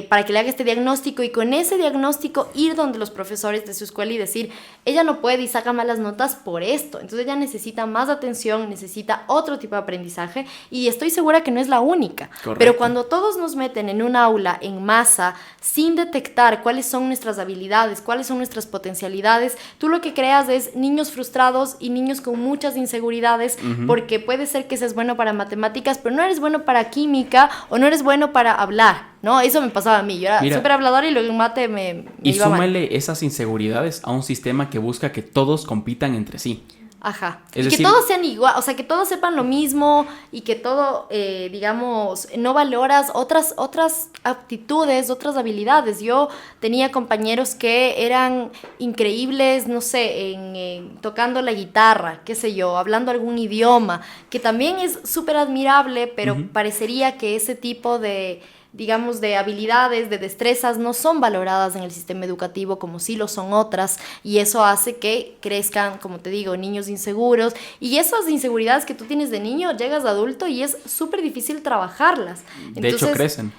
para que le haga este diagnóstico y con ese diagnóstico ir donde los profesores de su escuela y decir, ella no puede y saca malas notas por esto. Entonces ella necesita más atención, necesita otro tipo de aprendizaje y estoy segura que no es la única. Correcto. Pero cuando todos nos meten en un aula en masa sin detectar cuáles son nuestras habilidades, cuáles son nuestras potencialidades, tú lo que creas es niños frustrados y niños con muchas inseguridades porque puede ser que seas bueno para matemáticas, pero no eres bueno para química o no eres bueno para hablar. No, eso me pasaba a mí. Yo era súper habladora y luego en mate me iba mal. Y súmale esas inseguridades a un sistema que busca que todos compitan entre sí. Ajá. Es decir, que todos sean igual, o sea, que todos sepan lo mismo y que todo, digamos, no valoras otras aptitudes, otras habilidades. Yo tenía compañeros que eran increíbles, no sé, en tocando la guitarra, qué sé yo, hablando algún idioma, que también es súper admirable, pero parecería que ese tipo de digamos, de habilidades, de destrezas, no son valoradas en el sistema educativo como sí lo son otras, y eso hace que crezcan, como te digo, niños inseguros, y esas inseguridades que tú tienes de niño, llegas de adulto y es súper difícil trabajarlas. Entonces, de hecho, crecen.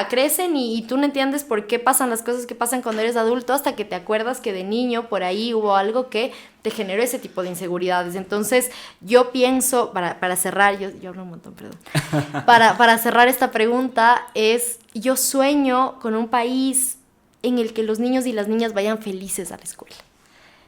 Crecen y tú no entiendes por qué pasan las cosas que pasan cuando eres adulto hasta que te acuerdas que de niño por ahí hubo algo que te generó ese tipo de inseguridades. Entonces yo pienso, para cerrar, yo hablo un montón, perdón, para cerrar esta pregunta yo sueño con un país en el que los niños y las niñas vayan felices a la escuela.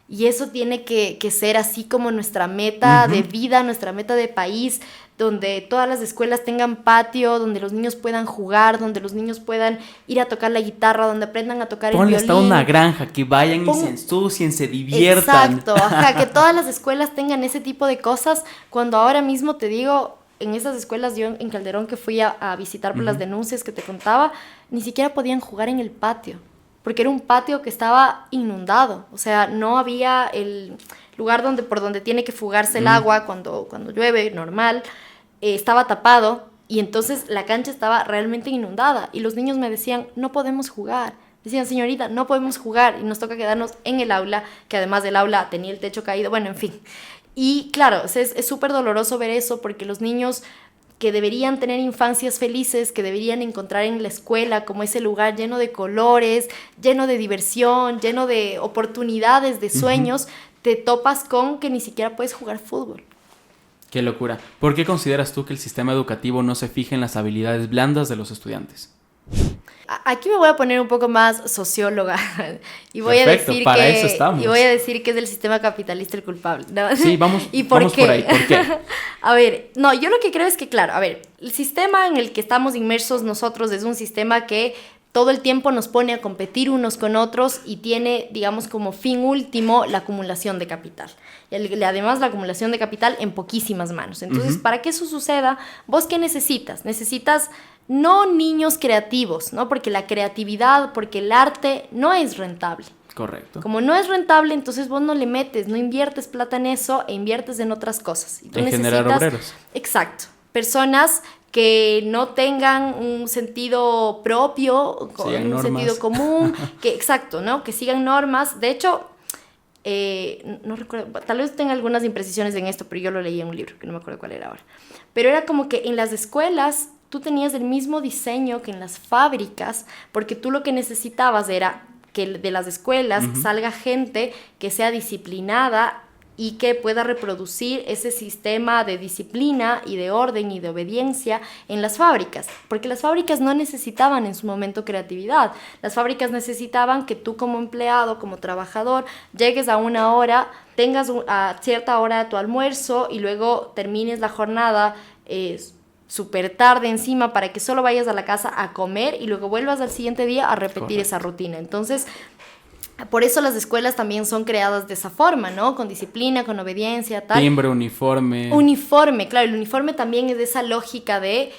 Y eso tiene que ser así como nuestra meta de vida, nuestra meta de país, donde todas las escuelas tengan patio, donde los niños puedan jugar, donde los niños puedan ir a tocar la guitarra, donde aprendan a tocar el violín. Ponle hasta una granja, que vayan y se ensucien, se diviertan. Exacto, que todas las escuelas tengan ese tipo de cosas, cuando ahora mismo te digo, en esas escuelas, yo en Calderón que fui a visitar por las denuncias que te contaba, ni siquiera podían jugar en el patio, porque era un patio que estaba inundado, o sea, no había el lugar por donde tiene que fugarse el agua cuando llueve, normal, estaba tapado, y entonces la cancha estaba realmente inundada, y los niños me decían, no podemos jugar. Decían, señorita, no podemos jugar, y nos toca quedarnos en el aula, que además del aula tenía el techo caído, bueno, en fin. Y claro, es súper doloroso ver eso, porque los niños que deberían tener infancias felices, que deberían encontrar en la escuela como ese lugar lleno de colores, lleno de diversión, lleno de oportunidades, de sueños, te topas con que ni siquiera puedes jugar fútbol. Qué locura. ¿Por qué consideras tú que el sistema educativo no se fija en las habilidades blandas de los estudiantes? Aquí me voy a poner un poco más socióloga y voy Perfecto, a decir para que eso estamos. y voy a decir que es el sistema capitalista el culpable, ¿no? Sí, vamos, ¿Y por vamos qué? por ahí. ¿Por qué? A ver, no, yo lo que creo es que, claro, a ver, el sistema en el que estamos inmersos nosotros es un sistema que todo el tiempo nos pone a competir unos con otros y tiene, digamos, como fin último la acumulación de capital. Y además la acumulación de capital en poquísimas manos. Entonces, para que eso suceda, ¿vos qué necesitas? Necesitas no niños creativos, ¿no? Porque la creatividad, porque el arte no es rentable. Correcto. Como no es rentable, entonces vos no le metes, no inviertes plata en eso e inviertes en otras cosas. Y tú en generar obreros. Exacto. Personas que no tengan un sentido propio, un sentido común, exacto, ¿no? Que sigan normas. De hecho, no recuerdo, tal vez tenga algunas imprecisiones en esto, pero yo lo leí en un libro, que no me acuerdo cuál era ahora. Pero era como que en las escuelas tú tenías el mismo diseño que en las fábricas, porque tú lo que necesitabas era que de las escuelas salga gente que sea disciplinada y que pueda reproducir ese sistema de disciplina y de orden y de obediencia en las fábricas, porque las fábricas no necesitaban en su momento creatividad, las fábricas necesitaban que tú como empleado, como trabajador, llegues a una hora, tengas a cierta hora tu almuerzo y luego termines la jornada súper tarde encima para que solo vayas a la casa a comer y luego vuelvas al siguiente día a repetir esa rutina. Entonces, por eso las escuelas también son creadas de esa forma, ¿no? Con disciplina, con obediencia, tal. Timbre, uniforme. Uniforme, claro, el uniforme también es de esa lógica de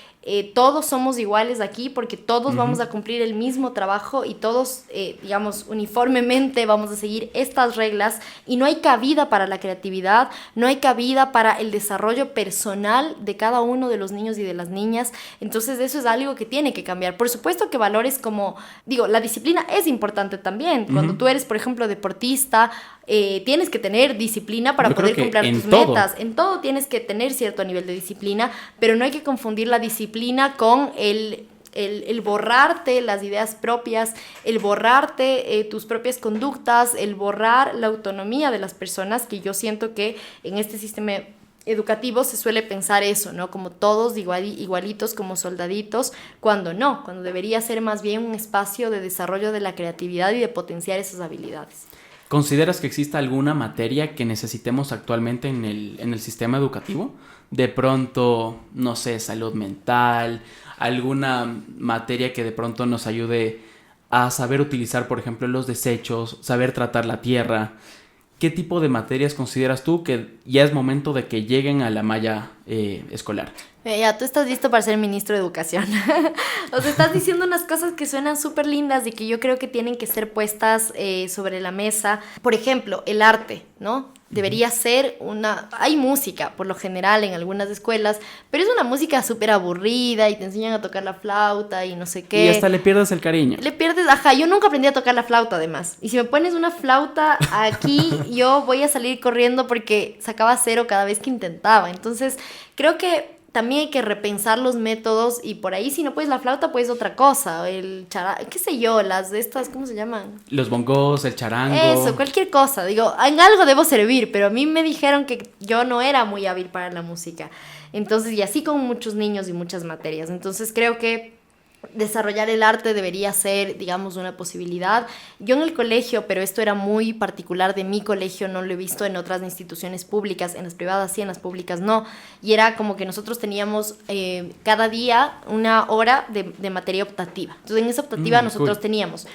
todos somos iguales aquí porque todos vamos a cumplir el mismo trabajo y todos, digamos, uniformemente vamos a seguir estas reglas y no hay cabida para la creatividad, no hay cabida para el desarrollo personal de cada uno de los niños y de las niñas. Entonces eso es algo que tiene que cambiar. Por supuesto que valores como, digo, la disciplina es importante también. Cuando tú eres, por ejemplo, deportista, tienes que tener disciplina para poder cumplir tus metas. En todo tienes que tener cierto nivel de disciplina, pero no hay que confundir la disciplina con el borrarte las ideas propias, el borrarte tus propias conductas, el borrar la autonomía de las personas, que yo siento que en este sistema educativo se suele pensar eso, ¿no? Como todos igualitos, como soldaditos, cuando no, cuando debería ser más bien un espacio de desarrollo de la creatividad y de potenciar esas habilidades. ¿Consideras que exista alguna materia que necesitemos actualmente en el sistema educativo? De pronto, no sé, salud mental, alguna materia que de pronto nos ayude a saber utilizar, por ejemplo, los desechos, saber tratar la tierra. ¿Qué tipo de materias consideras tú que ya es momento de que lleguen a la malla escolar? Ya, tú estás listo para ser ministro de Educación. O sea, estás diciendo unas cosas que suenan súper lindas y que yo creo que tienen que ser puestas sobre la mesa. Por ejemplo, el arte, ¿no? Debería ser hay música, por lo general, en algunas escuelas, pero es una música súper aburrida y te enseñan a tocar la flauta y no sé qué. Y hasta le pierdes el cariño. Le pierdes, yo nunca aprendí a tocar la flauta, además. Y si me pones una flauta aquí, yo voy a salir corriendo porque sacaba 0 cada vez que intentaba. Entonces, creo que también hay que repensar los métodos y por ahí si no puedes la flauta puedes otra cosa, el charango, qué sé yo, las de estas, ¿cómo se llaman? Los bongos, el charango. Eso, cualquier cosa, digo, en algo debo servir, pero a mí me dijeron que yo no era muy hábil para la música, entonces y así con muchos niños y muchas materias, entonces creo que desarrollar el arte debería ser, digamos, una posibilidad. Yo en el colegio, pero esto era muy particular de mi colegio, no lo he visto en otras instituciones públicas, en las privadas sí, en las públicas no, y era como que nosotros teníamos cada día una hora de materia optativa. Entonces en esa optativa nosotros teníamos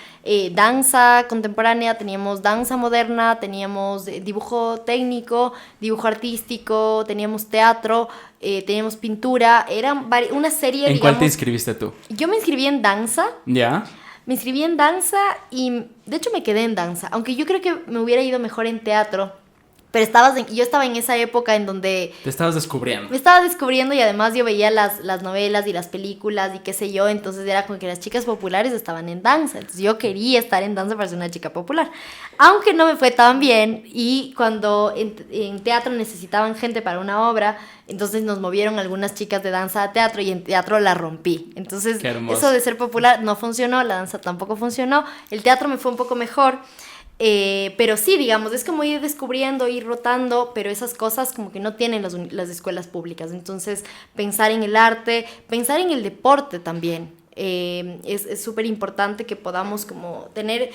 danza contemporánea, teníamos danza moderna, teníamos dibujo técnico, dibujo artístico, teníamos teatro, teníamos pintura, era una serie, ¿En cuál te inscribiste tú? Yo me inscribí en danza. ¿Ya? Me inscribí en danza y de hecho me quedé en danza, aunque yo creo que me hubiera ido mejor en teatro. Pero yo estaba en esa época en donde... Te estabas descubriendo. Me estaba descubriendo y además yo veía las novelas y las películas y qué sé yo, entonces era como que las chicas populares estaban en danza, entonces yo quería estar en danza para ser una chica popular. Aunque no me fue tan bien y cuando en teatro necesitaban gente para una obra, entonces nos movieron algunas chicas de danza a teatro y en teatro la rompí. Entonces eso de ser popular no funcionó, la danza tampoco funcionó, el teatro me fue un poco mejor. Pero sí, digamos, es como ir descubriendo, ir rotando, pero esas cosas como que no tienen las escuelas públicas. Entonces, pensar en el arte, pensar en el deporte también. Es súper importante que podamos como tener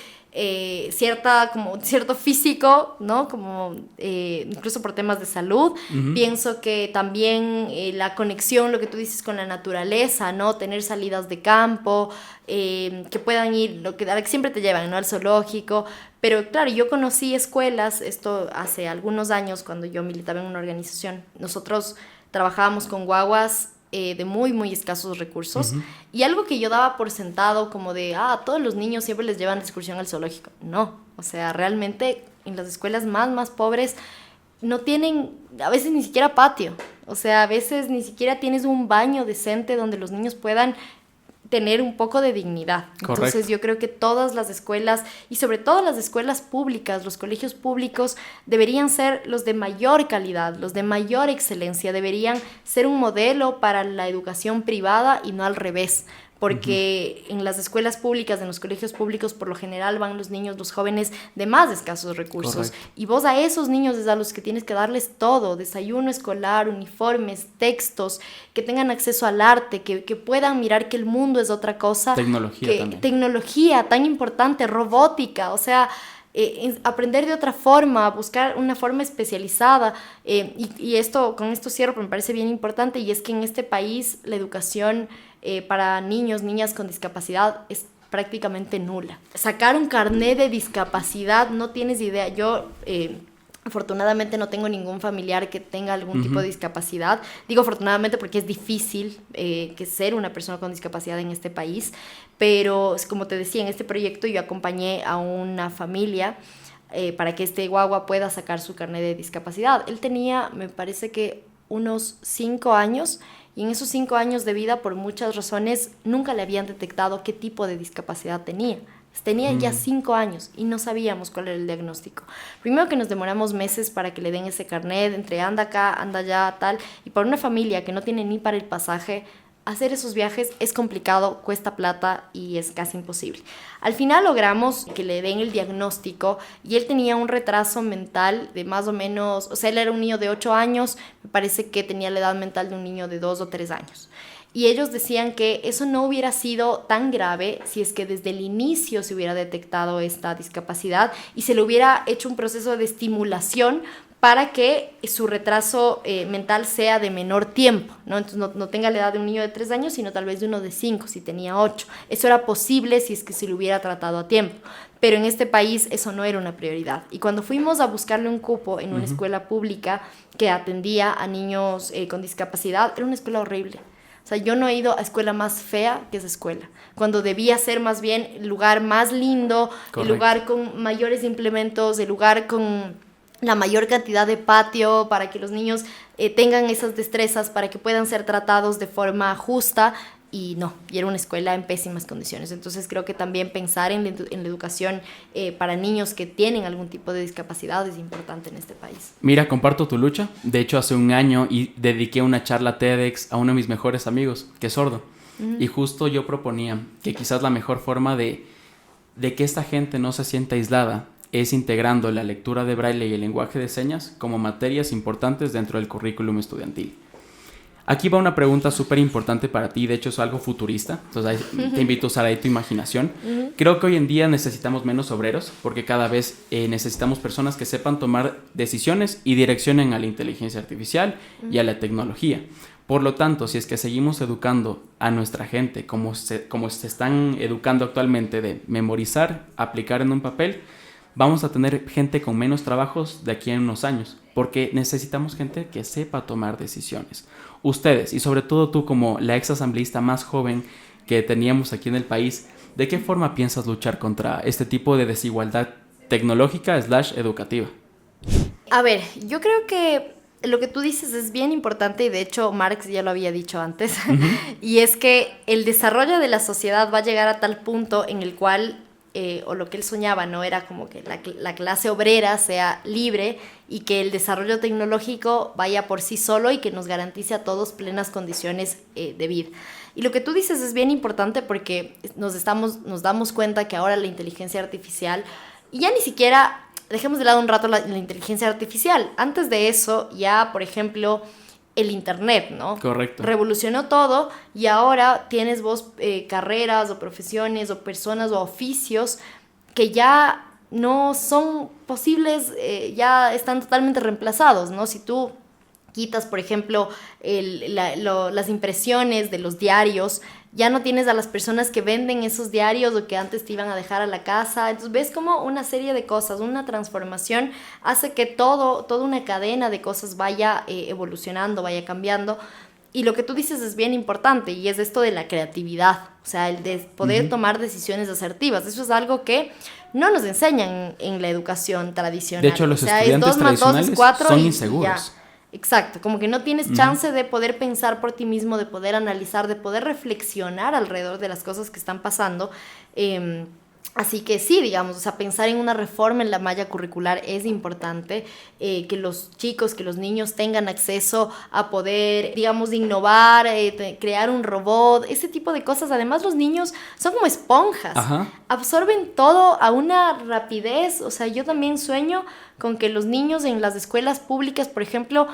cierto físico, ¿no? Como incluso por temas de salud. Pienso que también la conexión, lo que tú dices con la naturaleza, ¿no? Tener salidas de campo, que puedan ir, a lo que siempre te llevan, ¿no? Al zoológico. Pero claro, yo conocí escuelas, esto hace algunos años cuando yo militaba en una organización. Nosotros trabajábamos con guaguas de muy, muy escasos recursos. Y algo que yo daba por sentado como de, a todos los niños siempre les llevan de excursión al zoológico. No, o sea, realmente en las escuelas más pobres no tienen a veces ni siquiera patio. O sea, a veces ni siquiera tienes un baño decente donde los niños puedan tener un poco de dignidad. Correcto. Entonces yo creo que todas las escuelas y sobre todo las escuelas públicas, los colegios públicos deberían ser los de mayor calidad, los de mayor excelencia, deberían ser un modelo para la educación privada y no al revés. Porque en las escuelas públicas, en los colegios públicos, por lo general van los niños, los jóvenes de más escasos recursos. Correcto. Y vos a esos niños es a los que tienes que darles todo, desayuno escolar, uniformes, textos, que tengan acceso al arte, que puedan mirar que el mundo es otra cosa. Tecnología también. Tecnología tan importante, robótica, o sea... aprender de otra forma, buscar una forma especializada y con esto cierro, pero me parece bien importante, y es que en este país la educación para niños, niñas con discapacidad es prácticamente nula. Sacar un carnet de discapacidad, no tienes idea. Yo afortunadamente no tengo ningún familiar que tenga algún tipo de discapacidad. Digo afortunadamente porque es difícil que ser una persona con discapacidad en este país, pero como te decía, en este proyecto yo acompañé a una familia para que este guagua pueda sacar su carnet de discapacidad. Él tenía, me parece que unos 5 años, y en esos 5 años de vida, por muchas razones, nunca le habían detectado qué tipo de discapacidad tenía. Tenía ya 5 años y no sabíamos cuál era el diagnóstico. Primero que nos demoramos meses para que le den ese carnet, entre anda acá, anda allá, tal. Y para una familia que no tiene ni para el pasaje, hacer esos viajes es complicado, cuesta plata y es casi imposible. Al final logramos que le den el diagnóstico y él tenía un retraso mental de más o menos, o sea, él era un niño de 8 años, me parece que tenía la edad mental de un niño de 2 o 3 años. Y ellos decían que eso no hubiera sido tan grave si es que desde el inicio se hubiera detectado esta discapacidad y se le hubiera hecho un proceso de estimulación para que su retraso mental sea de menor tiempo, ¿no? Entonces no tenga la edad de un niño de 3 años, sino tal vez de uno de 5, si tenía 8. Eso era posible si es que se lo hubiera tratado a tiempo. Pero en este país eso no era una prioridad. Y cuando fuimos a buscarle un cupo en una escuela pública que atendía a niños con discapacidad, era una escuela horrible. O sea, yo no he ido a escuela más fea que esa escuela, cuando debía ser más bien el lugar más lindo, correcto, el lugar con mayores implementos, el lugar con la mayor cantidad de patio para que los niños tengan esas destrezas, para que puedan ser tratados de forma justa. Y era una escuela en pésimas condiciones. Entonces creo que también pensar en la educación para niños que tienen algún tipo de discapacidad es importante en este país. Mira, comparto tu lucha. De hecho, hace un año dediqué una charla TEDx a uno de mis mejores amigos, que es sordo. Y justo yo proponía que quizás la mejor forma de que esta gente no se sienta aislada es integrando la lectura de braille y el lenguaje de señas como materias importantes dentro del currículum estudiantil. Aquí va una pregunta súper importante para ti, de hecho es algo futurista, entonces te invito a usar ahí tu imaginación. Creo que hoy en día necesitamos menos obreros porque cada vez necesitamos personas que sepan tomar decisiones y direccionen a la inteligencia artificial y a la tecnología. Por lo tanto, si es que seguimos educando a nuestra gente como se están educando actualmente de memorizar, aplicar en un papel, vamos a tener gente con menos trabajos de aquí en unos años, porque necesitamos gente que sepa tomar decisiones. Ustedes, y sobre todo tú como la ex asambleísta más joven que teníamos aquí en el país, ¿de qué forma piensas luchar contra este tipo de desigualdad tecnológica / educativa? A ver, yo creo que lo que tú dices es bien importante y de hecho Marx ya lo había dicho antes, y es que el desarrollo de la sociedad va a llegar a tal punto en el cual o lo que él soñaba, ¿no? Era como que la clase obrera sea libre y que el desarrollo tecnológico vaya por sí solo y que nos garantice a todos plenas condiciones de vida. Y lo que tú dices es bien importante porque nos damos cuenta que ahora la inteligencia artificial, y ya ni siquiera, dejemos de lado un rato la inteligencia artificial, antes de eso ya, por ejemplo, el internet, ¿no? Correcto. Revolucionó todo y ahora tienes vos carreras o profesiones o personas o oficios que ya no son posibles, ya están totalmente reemplazados, ¿no? Si tú quitas, por ejemplo, las impresiones de los diarios, ya no tienes a las personas que venden esos diarios o que antes te iban a dejar a la casa. Entonces ves como una serie de cosas, una transformación hace que toda una cadena de cosas vaya evolucionando, vaya cambiando. Y lo que tú dices es bien importante y es esto de la creatividad, o sea, el de poder tomar decisiones asertivas. Eso es algo que no nos enseñan en la educación tradicional. De hecho, los estudiantes tradicionales son inseguros. Exacto, como que no tienes chance de poder pensar por ti mismo, de poder analizar, de poder reflexionar alrededor de las cosas que están pasando. Así que sí, digamos, o sea, pensar en una reforma en la malla curricular es importante, que los chicos, que los niños tengan acceso a poder, digamos, innovar, crear un robot, ese tipo de cosas. Además, los niños son como esponjas, absorben todo a una rapidez. O sea, yo también sueño con que los niños en las escuelas públicas, por ejemplo,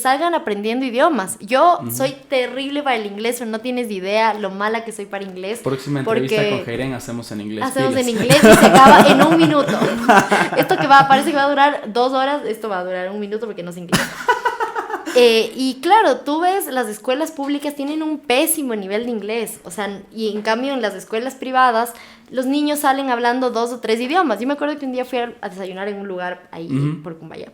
salgan aprendiendo idiomas. Yo soy terrible para el inglés, pero no tienes idea lo mala que soy para inglés. Próxima entrevista con Jairen hacemos en inglés. Hacemos en inglés y se acaba en 1 minuto. Esto que parece que va a durar 2 horas, esto va a durar 1 minuto porque no es inglés. Y claro, tú ves, las escuelas públicas tienen un pésimo nivel de inglés, o sea, y en cambio en las escuelas privadas los niños salen hablando 2 o 3 idiomas. Yo me acuerdo que un día fui a desayunar en un lugar ahí por Cumbayá.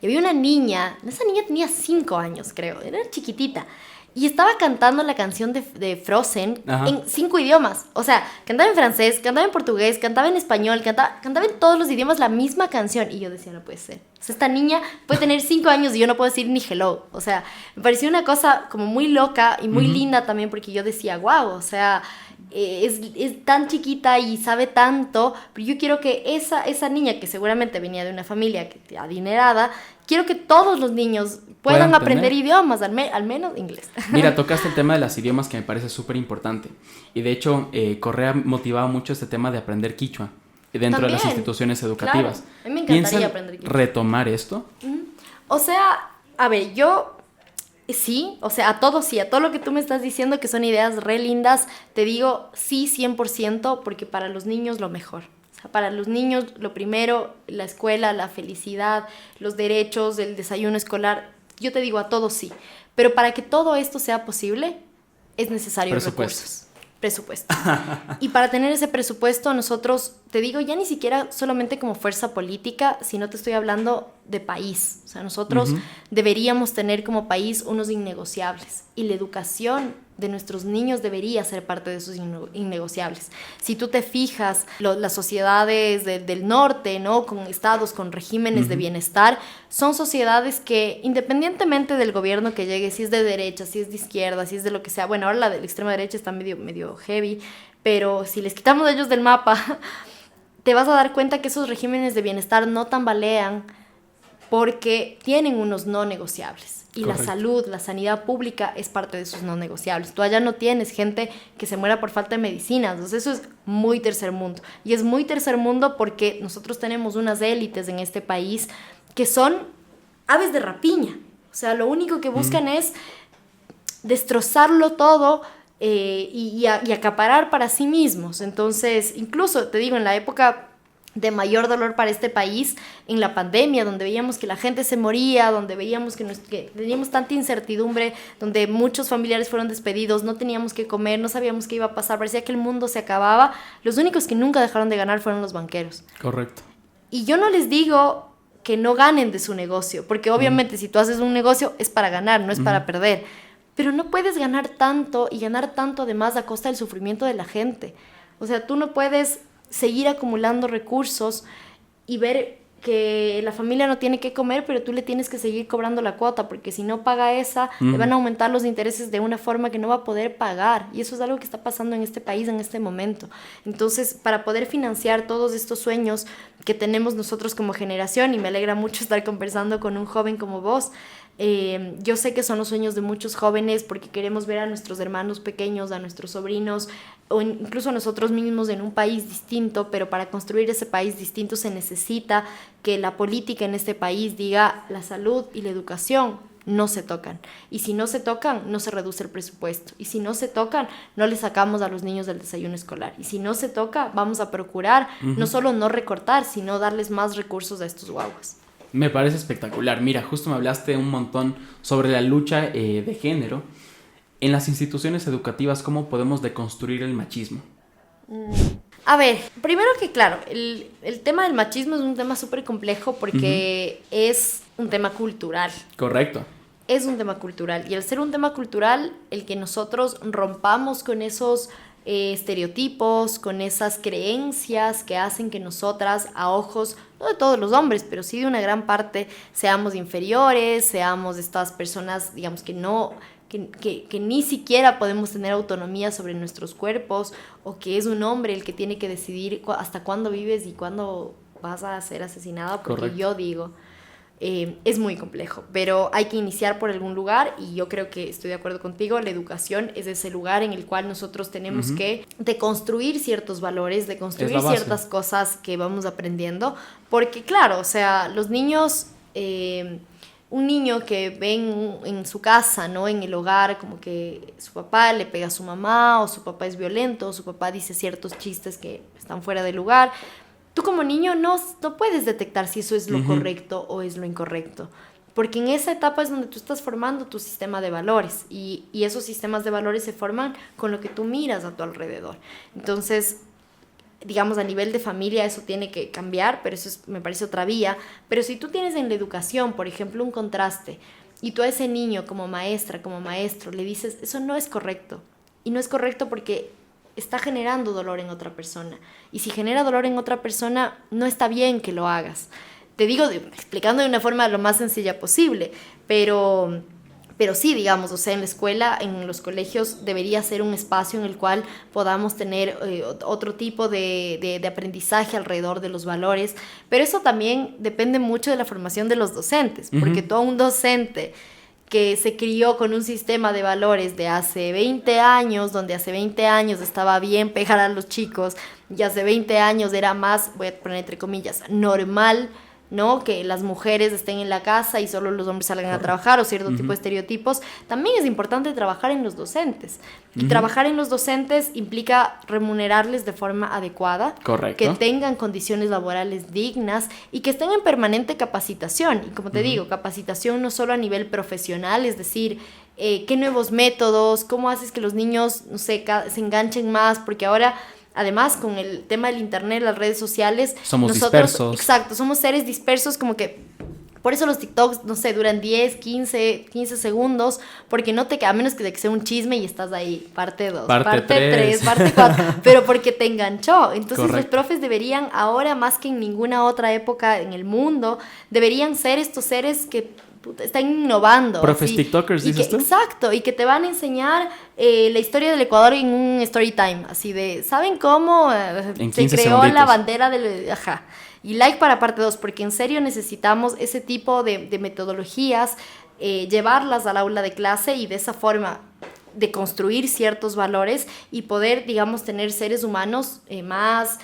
Y había una niña, esa niña tenía 5 años, creo, era chiquitita, y estaba cantando la canción de Frozen en 5 idiomas. O sea, cantaba en francés, cantaba en portugués, cantaba en español, cantaba en todos los idiomas la misma canción. Y yo decía, no puede ser. O sea, esta niña puede tener 5 años y yo no puedo decir ni hello. O sea, me pareció una cosa como muy loca y muy linda también, porque yo decía, wow, o sea, es tan chiquita y sabe tanto, pero yo quiero que esa niña, que seguramente venía de una familia adinerada, quiero que todos los niños puedan aprender idiomas, al menos inglés. Mira, tocaste el tema de los idiomas, que me parece súper importante. Y de hecho, Correa motivaba mucho este tema de aprender quichua dentro de las instituciones educativas. Claro. A mí me encantaría aprender quichua. ¿Retomar esto? O sea, a ver, sí, o sea, a todo lo que tú me estás diciendo, que son ideas re lindas, te digo sí 100%, porque para los niños lo mejor. O sea, para los niños lo primero, la escuela, la felicidad, los derechos, el desayuno escolar, yo te digo a todo sí. Pero para que todo esto sea posible, es necesario presupuesto. Y para tener ese presupuesto, nosotros, te digo, ya ni siquiera solamente como fuerza política, sino te estoy hablando de país. O sea, nosotros deberíamos tener como país unos innegociables. Y la educación de nuestros niños debería ser parte de esos innegociables. Si tú te fijas, las sociedades del norte, ¿no? Con estados, con regímenes de bienestar, son sociedades que, independientemente del gobierno que llegue, si es de derecha, si es de izquierda, si es de lo que sea, bueno, ahora la de la extrema derecha está medio heavy, pero si les quitamos a ellos del mapa, te vas a dar cuenta que esos regímenes de bienestar no tambalean porque tienen unos no negociables. Y correcto. La salud, la sanidad pública es parte de esos no negociables. Tú allá no tienes gente que se muera por falta de medicinas. Entonces eso es muy tercer mundo. Y es muy tercer mundo porque nosotros tenemos unas élites en este país que son aves de rapiña. O sea, lo único que buscan es destrozarlo todo y acaparar para sí mismos. Entonces, incluso, te digo, en la época de mayor dolor para este país, en la pandemia, donde veíamos que la gente se moría, donde veíamos que teníamos tanta incertidumbre, donde muchos familiares fueron despedidos, no teníamos que comer, no sabíamos qué iba a pasar, parecía que el mundo se acababa, los únicos que nunca dejaron de ganar fueron los banqueros. Correcto. Y yo no les digo que no ganen de su negocio, porque obviamente si tú haces un negocio es para ganar, no es para perder, pero no puedes ganar tanto y ganar tanto además a costa del sufrimiento de la gente. O sea, tú no puedes seguir acumulando recursos y ver que la familia no tiene que comer, pero tú le tienes que seguir cobrando la cuota, porque si no paga esa, le van a aumentar los intereses de una forma que no va a poder pagar, y eso es algo que está pasando en este país en este momento. Entonces, para poder financiar todos estos sueños que tenemos nosotros como generación, y me alegra mucho estar conversando con un joven como vos, yo sé que son los sueños de muchos jóvenes porque queremos ver a nuestros hermanos pequeños, a nuestros sobrinos o incluso a nosotros mismos en un país distinto, pero para construir ese país distinto se necesita que la política en este país diga la salud y la educación no se tocan, y si no se tocan no se reduce el presupuesto, y si no se tocan no le sacamos a los niños del desayuno escolar, y si no se toca vamos a procurar no solo no recortar, sino darles más recursos a estos guaguas. Me parece espectacular. Mira, justo me hablaste un montón sobre la lucha de género. En las instituciones educativas, ¿cómo podemos deconstruir el machismo? A ver, primero que claro, el tema del machismo es un tema súper complejo porque es un tema cultural. Correcto. Es un tema cultural. Y al ser un tema cultural, el que nosotros rompamos con esos estereotipos, con esas creencias que hacen que nosotras, a ojos, no de todos los hombres, pero sí de una gran parte, seamos inferiores, seamos estas personas, digamos, que no... Que ni siquiera podemos tener autonomía sobre nuestros cuerpos, o que es un hombre el que tiene que decidir hasta cuándo vives y cuándo vas a ser asesinada, porque correcto. Yo digo, es muy complejo, pero hay que iniciar por algún lugar, y yo creo que estoy de acuerdo contigo, la educación es ese lugar en el cual nosotros tenemos que deconstruir ciertos valores, deconstruir ciertas cosas que vamos aprendiendo, porque claro, o sea, los niños... un niño que ve en su casa, ¿no? En el hogar, como que su papá le pega a su mamá, o su papá es violento, o su papá dice ciertos chistes que están fuera de lugar. Tú como niño no puedes detectar si eso es lo correcto o es lo incorrecto, porque en esa etapa es donde tú estás formando tu sistema de valores, y esos sistemas de valores se forman con lo que tú miras a tu alrededor. Entonces, digamos, a nivel de familia eso tiene que cambiar, pero eso me parece otra vía. Pero si tú tienes en la educación, por ejemplo, un contraste, y tú a ese niño como maestra, como maestro, le dices, eso no es correcto, y no es correcto porque está generando dolor en otra persona, y si genera dolor en otra persona, no está bien que lo hagas. Te digo, explicando de una forma lo más sencilla posible, pero sí, digamos, o sea, en la escuela, en los colegios, debería ser un espacio en el cual podamos tener otro tipo de aprendizaje alrededor de los valores, pero eso también depende mucho de la formación de los docentes, porque todo un docente que se crió con un sistema de valores de hace 20 años, donde hace 20 años estaba bien pegar a los chicos, y hace 20 años era más, voy a poner entre comillas, normal, ¿no? Que las mujeres estén en la casa y solo los hombres salgan a trabajar, o cierto tipo de estereotipos. También es importante trabajar en los docentes. Y trabajar en los docentes implica remunerarles de forma adecuada. Correcto. Que tengan condiciones laborales dignas y que estén en permanente capacitación. Y como te digo, capacitación no solo a nivel profesional, es decir, qué nuevos métodos, cómo haces que los niños, no sé, se enganchen más, porque ahora... Además, con el tema del internet, las redes sociales... Somos dispersos. Exacto, somos seres dispersos, como que... Por eso los TikToks, no sé, duran 10, 15 segundos, porque no te... A menos que sea un chisme y estás ahí, parte 2, parte 3, parte 4, pero porque te enganchó. Entonces, correcto. Los profes deberían, ahora más que en ninguna otra época en el mundo, deberían ser estos seres que... están innovando. Profes TikTokers, dices tú. Exacto, y que te van a enseñar la historia del Ecuador en un story time, así de, ¿saben cómo se creó la bandera del... Ajá. Y like para parte 2, porque en serio necesitamos ese tipo de metodologías, llevarlas al aula de clase y de esa forma de construir ciertos valores y poder, digamos, tener seres humanos más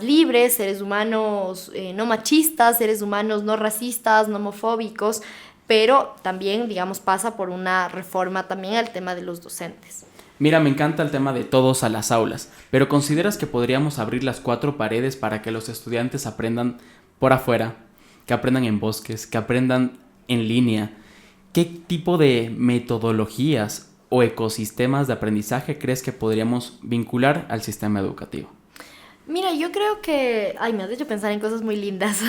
libres, seres humanos no machistas, seres humanos no racistas, no homofóbicos, pero también, digamos, pasa por una reforma también al tema de los docentes. Mira, me encanta el tema de todos a las aulas, pero ¿consideras que podríamos abrir las 4 paredes para que los estudiantes aprendan por afuera, que aprendan en bosques, que aprendan en línea? ¿Qué tipo de metodologías o ecosistemas de aprendizaje crees que podríamos vincular al sistema educativo? Mira, yo creo que... Ay, me has hecho pensar en cosas muy lindas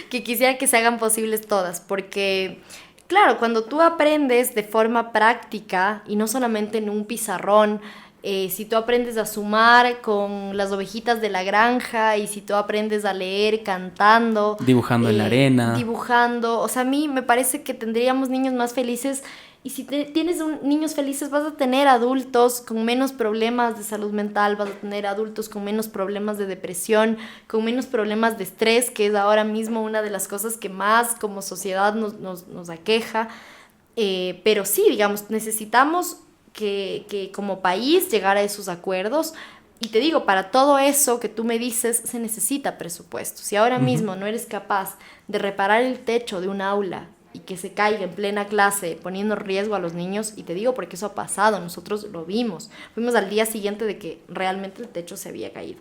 que quisiera que se hagan posibles todas, porque... Claro, cuando tú aprendes de forma práctica y no solamente en un pizarrón, si tú aprendes a sumar con las ovejitas de la granja y si tú aprendes a leer cantando, dibujando en la arena, dibujando, o sea, a mí me parece que tendríamos niños más felices. Y si tienes niños felices, vas a tener adultos con menos problemas de salud mental, vas a tener adultos con menos problemas de depresión, con menos problemas de estrés, que es ahora mismo una de las cosas que más como sociedad nos aqueja. Pero sí, digamos, necesitamos que como país llegar a esos acuerdos. Y te digo, para todo eso que tú me dices, se necesita presupuesto. Si ahora mismo no eres capaz de reparar el techo de un aula y que se caiga en plena clase poniendo en riesgo a los niños, y te digo porque eso ha pasado, nosotros lo vimos al día siguiente de que realmente el techo se había caído.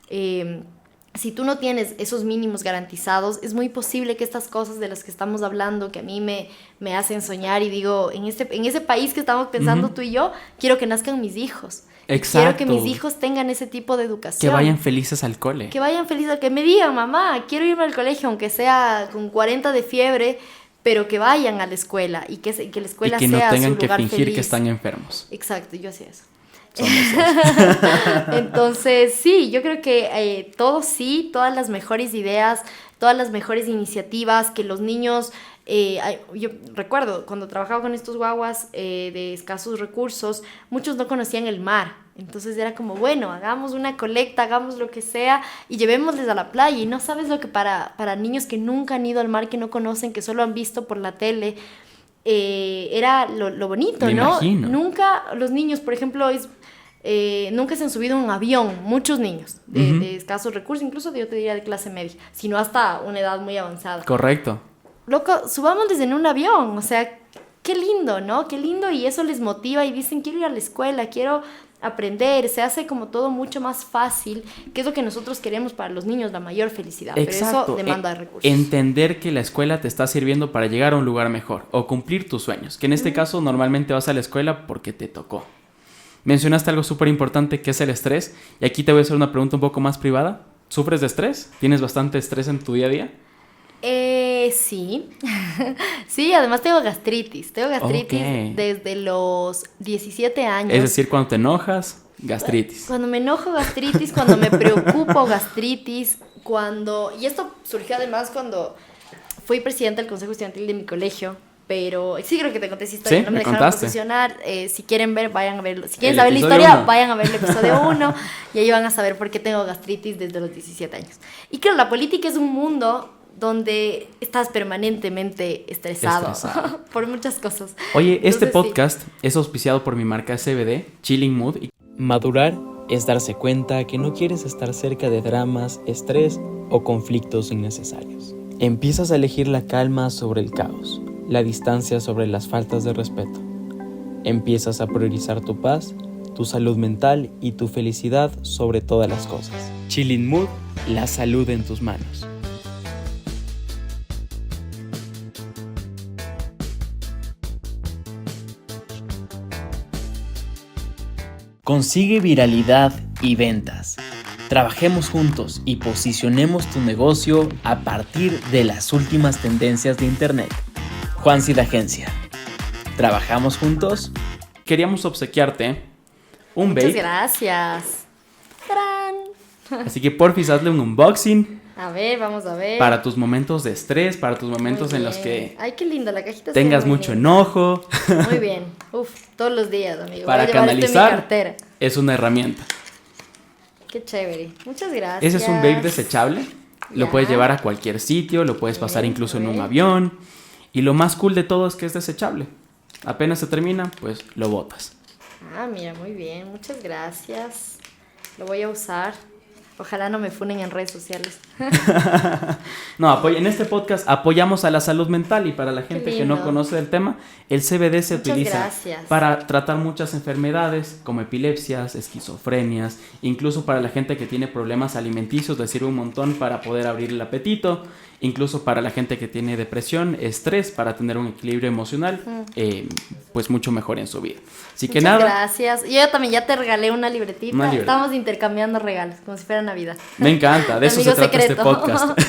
Si tú no tienes esos mínimos garantizados, es muy posible que estas cosas de las que estamos hablando, que a mí me hacen soñar y digo, en ese país que estamos pensando tú y yo, quiero que nazcan mis hijos. Exacto. Quiero que mis hijos tengan ese tipo de educación. Que vayan felices al cole. Que vayan felices, que me digan, mamá, quiero irme al colegio, aunque sea con 40 de fiebre, pero que vayan a la escuela y que la escuela sea su lugar feliz. Y que no tengan que fingir que están enfermos. Exacto, yo hacía eso. Entonces, sí, yo creo que todas las mejores ideas, todas las mejores iniciativas, que los niños... yo recuerdo cuando trabajaba con estos guaguas de escasos recursos, muchos no conocían el mar. Entonces era como, bueno, hagamos una colecta, hagamos lo que sea y llevémosles a la playa. Y no sabes lo que para niños que nunca han ido al mar, que no conocen, que solo han visto por la tele, era lo bonito, Me ¿no? imagino. Nunca los niños, por ejemplo, nunca se han subido a un avión, muchos niños de escasos recursos, incluso yo te diría de clase media, sino hasta una edad muy avanzada. Correcto. Loco, subámosles en un avión, o sea, qué lindo, ¿no? Qué lindo, y eso les motiva y dicen, quiero ir a la escuela, quiero aprender, se hace como todo mucho más fácil, que es lo que nosotros queremos para los niños, la mayor felicidad. Exacto. Pero eso demanda recursos. Entender que la escuela te está sirviendo para llegar a un lugar mejor o cumplir tus sueños, que en este caso normalmente vas a la escuela porque te tocó. Mencionaste algo súper importante que es el estrés, y aquí te voy a hacer una pregunta un poco más privada. ¿Sufres de estrés? ¿Tienes bastante estrés en tu día a día? Sí. Sí, además tengo gastritis. Okay. Desde los 17 años. Es decir, cuando te enojas, gastritis. Cuando me enojo, gastritis. Cuando me preocupo, gastritis. Y esto surgió además cuando fui presidenta del Consejo Estudiantil de mi colegio. Pero sí, creo que te conté esa historia. Sí, no me dejaron contaste. posicionar. Si quieren ver, vayan a verlo. Si quieren El saber la episodio historia, 1. vayan a ver el episodio 1. Y ahí van a saber por qué tengo gastritis desde los 17 años. Y claro, la política es un mundo donde estás permanentemente estresado. Por muchas cosas. Oye, este Entonces, podcast es auspiciado por mi marca CBD, Chilling Mood. Madurar es darse cuenta que no quieres estar cerca de dramas, estrés o conflictos innecesarios. Empiezas a elegir la calma sobre el caos, la distancia sobre las faltas de respeto. Empiezas a priorizar tu paz, tu salud mental y tu felicidad sobre todas las cosas. Chilling Mood, la salud en tus manos. Consigue viralidad y ventas. Trabajemos juntos y posicionemos tu negocio a partir de las últimas tendencias de Internet. Juan Cid Agencia. ¿Trabajamos juntos? Queríamos obsequiarte un vape. muchas gracias. ¡Tarán! Así que porfis, hazle un unboxing A ver, vamos a ver. para tus momentos de estrés, para tus momentos Muy en los bien. que Ay, qué linda la cajita. se ve tengas muy mucho linda. enojo. Muy bien. Uf, todos los días, amigo. Para Voy a llevar esto en mi canalizar. cartera. Es una herramienta. Qué chévere. Muchas gracias. Ese es un vape desechable. Lo Ya. puedes llevar a cualquier sitio, lo puedes pasar Bien, incluso en bien. un avión. Y lo más cool de todo es que es desechable. Apenas se termina, pues lo botas. Ah, mira, muy bien. Muchas gracias. Lo voy a usar. Ojalá no me funen en redes sociales. No, en este podcast apoyamos a la salud mental y para la gente que no lindo. conoce el tema, el CBD se Muchas utiliza gracias. para tratar muchas enfermedades como epilepsias, esquizofrenias, incluso para la gente que tiene problemas alimenticios le sirve un montón para poder abrir el apetito, incluso para la gente que tiene depresión, estrés, para tener un equilibrio emocional, pues mucho mejor en su vida. Así que Muchas nada, gracias. Yo también ya te regalé una libretita. Una libreta. Estamos intercambiando regalos, como si fuera Navidad. me encanta, de eso se Amigo trata este secreto. podcast.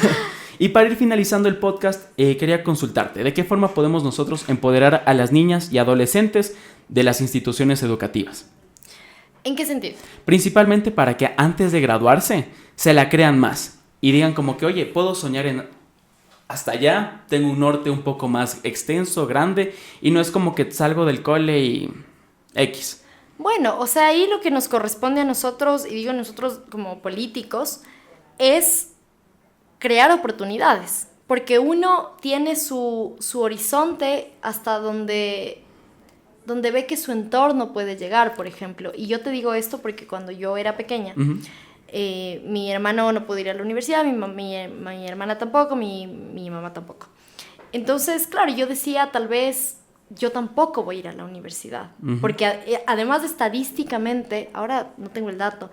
Y para ir finalizando el podcast, quería consultarte, ¿de qué forma podemos nosotros empoderar a las niñas y adolescentes de las instituciones educativas? ¿En qué sentido? Principalmente para que antes de graduarse se la crean más y digan como que, oye, puedo soñar en hasta allá, tengo un norte un poco más extenso, grande, y no es como que salgo del cole y X. Bueno, o sea, ahí lo que nos corresponde a nosotros, y digo nosotros como políticos, es crear oportunidades, porque uno tiene su horizonte hasta donde ve que su entorno puede llegar, por ejemplo. Y yo te digo esto porque cuando yo era pequeña, Uh-huh. mi hermano no pudo ir a la universidad, mi hermana tampoco, mi mamá tampoco. Entonces, claro, yo decía, tal vez yo tampoco voy a ir a la universidad, Uh-huh. porque además estadísticamente, ahora no tengo el dato,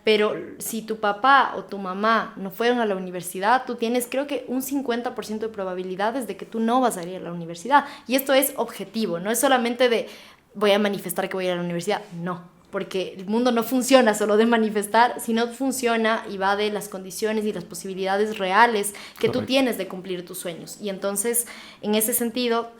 pero si tu papá o tu mamá no fueron a la universidad, tú tienes creo que un 50% de probabilidades de que tú no vas a ir a la universidad. Y esto es objetivo, no es solamente de voy a manifestar que voy a ir a la universidad, no. Porque el mundo no funciona solo de manifestar, sino funciona y va de las condiciones y las posibilidades reales que Correcto. tú tienes de cumplir tus sueños. Y entonces, en ese sentido,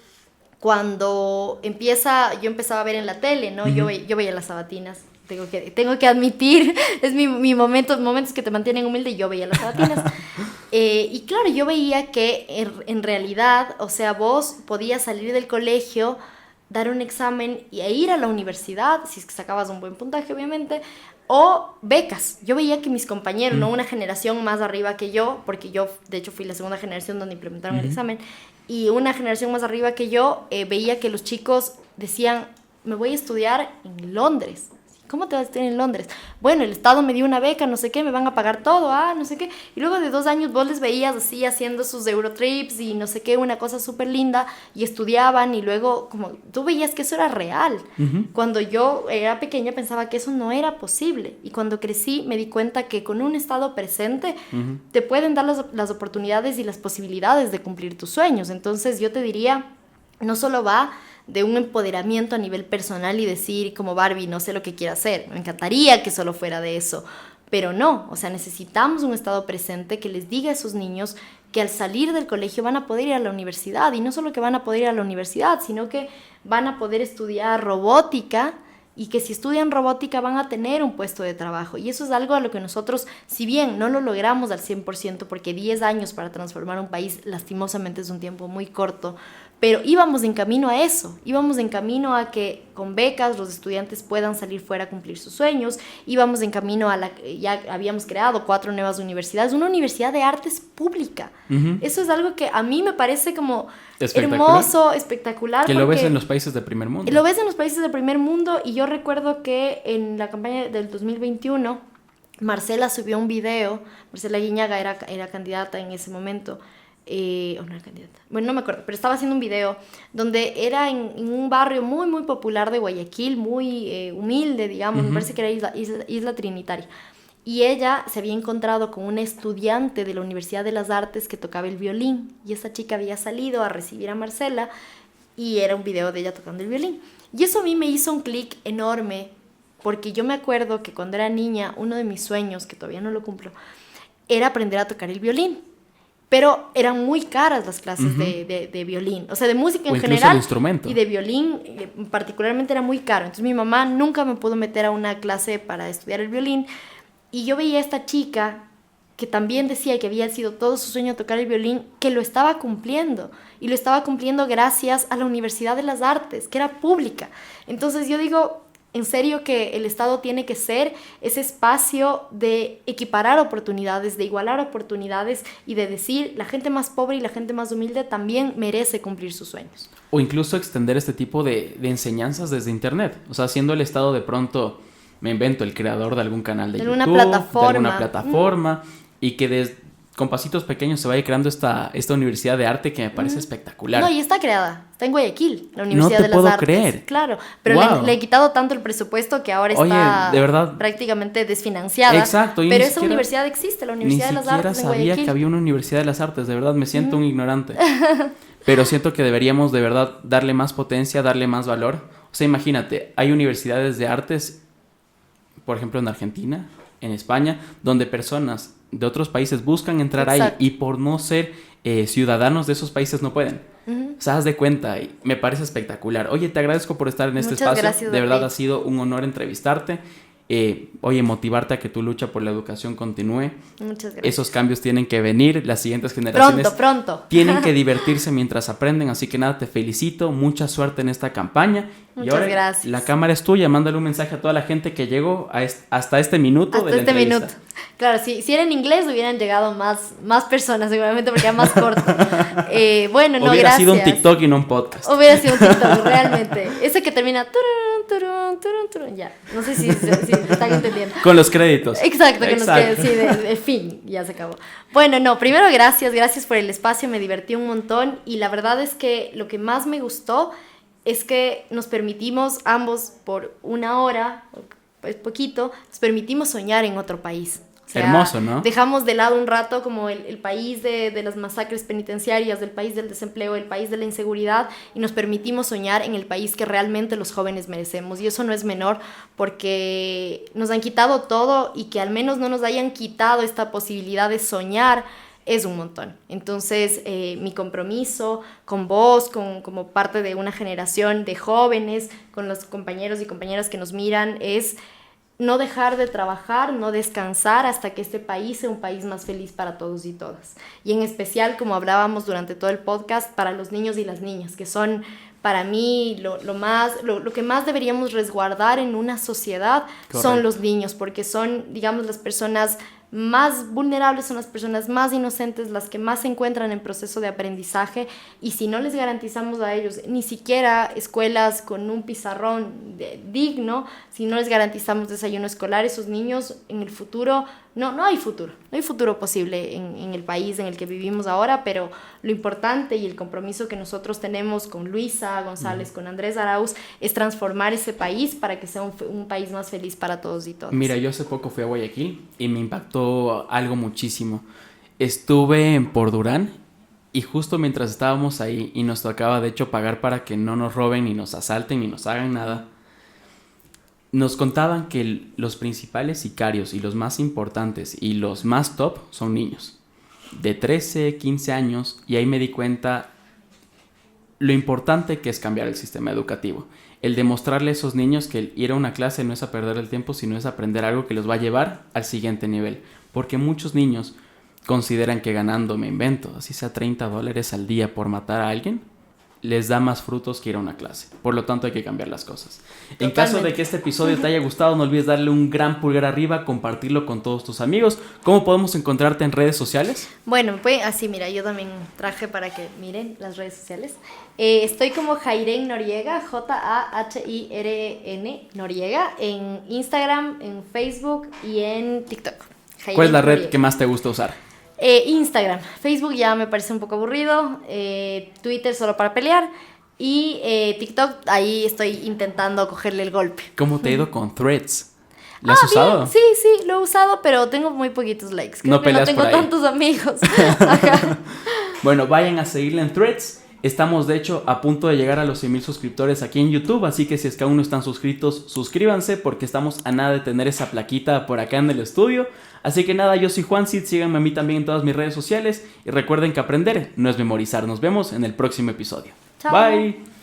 cuando yo empezaba a ver en la tele, ¿no? Uh-huh. Yo veía las sabatinas. Tengo que admitir, es mi momentos que te mantienen humilde, y yo veía las sabatinas. Y claro, yo veía que en realidad, o sea, vos podías salir del colegio, dar un examen e ir a la universidad, si es que sacabas un buen puntaje, obviamente, o becas. Yo veía que mis compañeros, ¿no? Una generación más arriba que yo, porque yo, de hecho, fui la segunda generación donde implementaron el examen, y una generación más arriba que yo, veía que los chicos decían, me voy a estudiar en Londres. ¿Cómo te vas a estudiar en Londres? Bueno, el Estado me dio una beca, no sé qué, me van a pagar todo, no sé qué. Y luego de 2 años vos les veías así haciendo sus Eurotrips y no sé qué, una cosa súper linda, y estudiaban, y luego como tú veías que eso era real. Uh-huh. Cuando yo era pequeña pensaba que eso no era posible, y cuando crecí me di cuenta que con un Estado presente Uh-huh. te pueden dar las oportunidades y las posibilidades de cumplir tus sueños. Entonces yo te diría, no solo va de un empoderamiento a nivel personal y decir como Barbie, no sé lo que quiero hacer, me encantaría que solo fuera de eso, pero no, o sea, necesitamos un Estado presente que les diga a esos niños que al salir del colegio van a poder ir a la universidad, y no solo que van a poder ir a la universidad, sino que van a poder estudiar robótica, y que si estudian robótica van a tener un puesto de trabajo. Y eso es algo a lo que nosotros, si bien no lo logramos al 100%, porque 10 años para transformar un país lastimosamente es un tiempo muy corto, pero íbamos en camino a eso, íbamos en camino a que con becas los estudiantes puedan salir fuera a cumplir sus sueños, íbamos en camino ya habíamos creado 4 nuevas universidades, una universidad de artes pública. Uh-huh. Eso es algo que a mí me parece como Espectacular. hermoso, espectacular. Que lo ves porque en los países de primer mundo. lo ves en los países del primer mundo, y yo recuerdo que en la campaña del 2021, Marcela subió un video, Marcela Guiñaga era candidata en ese momento, o no era candidata, bueno, no me acuerdo, pero estaba haciendo un video donde era en un barrio muy, muy popular de Guayaquil, muy humilde, digamos, Uh-huh. me parece que era Isla Trinitaria. Y ella se había encontrado con una estudiante de la Universidad de las Artes que tocaba el violín, y esa chica había salido a recibir a Marcela, y era un video de ella tocando el violín. Y eso a mí me hizo un clic enorme, porque yo me acuerdo que cuando era niña, uno de mis sueños, que todavía no lo cumplo, era aprender a tocar el violín. Pero eran muy caras las clases Uh-huh. de violín, o sea, de música O en incluso general, de instrumento. y de violín particularmente era muy caro. Entonces mi mamá nunca me pudo meter a una clase para estudiar el violín, y yo veía a esta chica que también decía que había sido todo su sueño tocar el violín, que lo estaba cumpliendo, y lo estaba cumpliendo gracias a la Universidad de las Artes, que era pública. Entonces yo digo, en serio que el Estado tiene que ser ese espacio de equiparar oportunidades, de igualar oportunidades, y de decir, la gente más pobre y la gente más humilde también merece cumplir sus sueños. O incluso extender este tipo de enseñanzas desde internet. O sea, siendo el Estado de pronto me invento, el creador de algún canal de YouTube, plataforma. de alguna plataforma, y que con pasitos pequeños se vaya creando esta universidad de arte que me parece espectacular. No, y está creada. Está en Guayaquil, la Universidad de las puedo Artes. creer. Claro, pero Wow. le he quitado tanto el presupuesto que ahora Oye, está de verdad. prácticamente desfinanciada. Exacto. Pero esa universidad existe, la Universidad de las Artes en Ni siquiera sabía Guayaquil. que había una Universidad de las Artes, de verdad, me siento un ignorante. Pero siento que deberíamos de verdad darle más potencia, darle más valor. O sea, imagínate, hay universidades de artes, por ejemplo en Argentina, en España, donde personas de otros países buscan entrar Exacto. ahí y por no ser ciudadanos de esos países no pueden. O sea, haz de cuenta, y me parece espectacular. Oye, te agradezco por estar en este Muchas espacio. gracias, De verdad David. ha sido un honor entrevistarte. Oye, motivarte a que tu lucha por la educación continúe. Muchas gracias. Esos cambios tienen que venir, las siguientes generaciones Pronto. tienen que divertirse mientras aprenden, así que nada, te felicito, mucha suerte en esta campaña. Muchas y ahora gracias. la cámara es tuya, mándale un mensaje a toda la gente que llegó hasta este minuto de la entrevista. Claro, si era en inglés hubieran llegado más personas seguramente porque era más corto. Bueno, no, Hubiera gracias. sido un TikTok y no un podcast. Hubiera sido un TikTok, realmente. Ese que termina turun, turun, turun, turun, ya. No sé si están entendiendo. Con los créditos. Exacto, con Exacto. los que sí, de fin, ya se acabó. Bueno, no, primero gracias por el espacio, me divertí un montón y la verdad es que lo que más me gustó es que nos permitimos ambos por una hora, pues poquito, nos permitimos soñar en otro país. O sea, hermoso, ¿no? Dejamos de lado un rato como el país de las masacres penitenciarias, del país del desempleo, el país de la inseguridad y nos permitimos soñar en el país que realmente los jóvenes merecemos. Y eso no es menor porque nos han quitado todo y que al menos no nos hayan quitado esta posibilidad de soñar es un montón. Entonces, mi compromiso con vos, como parte de una generación de jóvenes, con los compañeros y compañeras que nos miran, es no dejar de trabajar, no descansar hasta que este país sea un país más feliz para todos y todas. Y en especial, como hablábamos durante todo el podcast, para los niños y las niñas, que son para mí lo que más deberíamos resguardar en una sociedad. Correcto. Son los niños, porque son, digamos, las personas más vulnerables, son las personas más inocentes, las que más se encuentran en proceso de aprendizaje y si no les garantizamos a ellos ni siquiera escuelas con un pizarrón digno, si no les garantizamos desayuno escolar, esos niños en el futuro, no hay futuro posible en el país en el que vivimos ahora, pero lo importante y el compromiso que nosotros tenemos con Luisa González, con Andrés Arauz, es transformar ese país para que sea un país más feliz para todos y todas. Mira, yo hace poco fui a Guayaquil y me impactó algo muchísimo. Estuve en Pordurán y justo mientras estábamos ahí y nos tocaba de hecho pagar para que no nos roben ni nos asalten ni nos hagan nada, nos contaban que los principales sicarios y los más importantes y los más top son niños de 13, 15 años y ahí me di cuenta lo importante que es cambiar el sistema educativo. El demostrarle a esos niños que ir a una clase no es a perder el tiempo, sino es aprender algo que los va a llevar al siguiente nivel. Porque muchos niños consideran que ganando, me invento, así sea $30 al día por matar a alguien, les da más frutos que ir a una clase. Por lo tanto, hay que cambiar las cosas. Totalmente. En caso de que este episodio te haya gustado, no olvides darle un gran pulgar arriba, compartirlo con todos tus amigos. ¿Cómo podemos encontrarte en redes sociales? Bueno, pues así, mira, yo también traje para que miren las redes sociales. Estoy como Jairen Noriega, Jahirn Noriega, en Instagram, en Facebook y en TikTok. Jairen ¿Cuál es la red Noriega. que más te gusta usar? Instagram. Facebook ya me parece un poco aburrido. Twitter solo para pelear. Y TikTok, ahí estoy intentando cogerle el golpe. ¿Cómo te ha ido con Threads? ¿Lo has usado? Bien. Sí, lo he usado, pero tengo muy poquitos likes. Creo No que no peleas tengo por ahí. tantos amigos. Ajá. Bueno, vayan a seguirle en Threads. Estamos de hecho a punto de llegar a los 100,000 suscriptores aquí en YouTube, así que si es que aún no están suscritos, suscríbanse porque estamos a nada de tener esa plaquita por acá en el estudio. Así que nada, yo soy Juan Cid, síganme a mí también en todas mis redes sociales y recuerden que aprender no es memorizar. Nos vemos en el próximo episodio. Chao. Bye.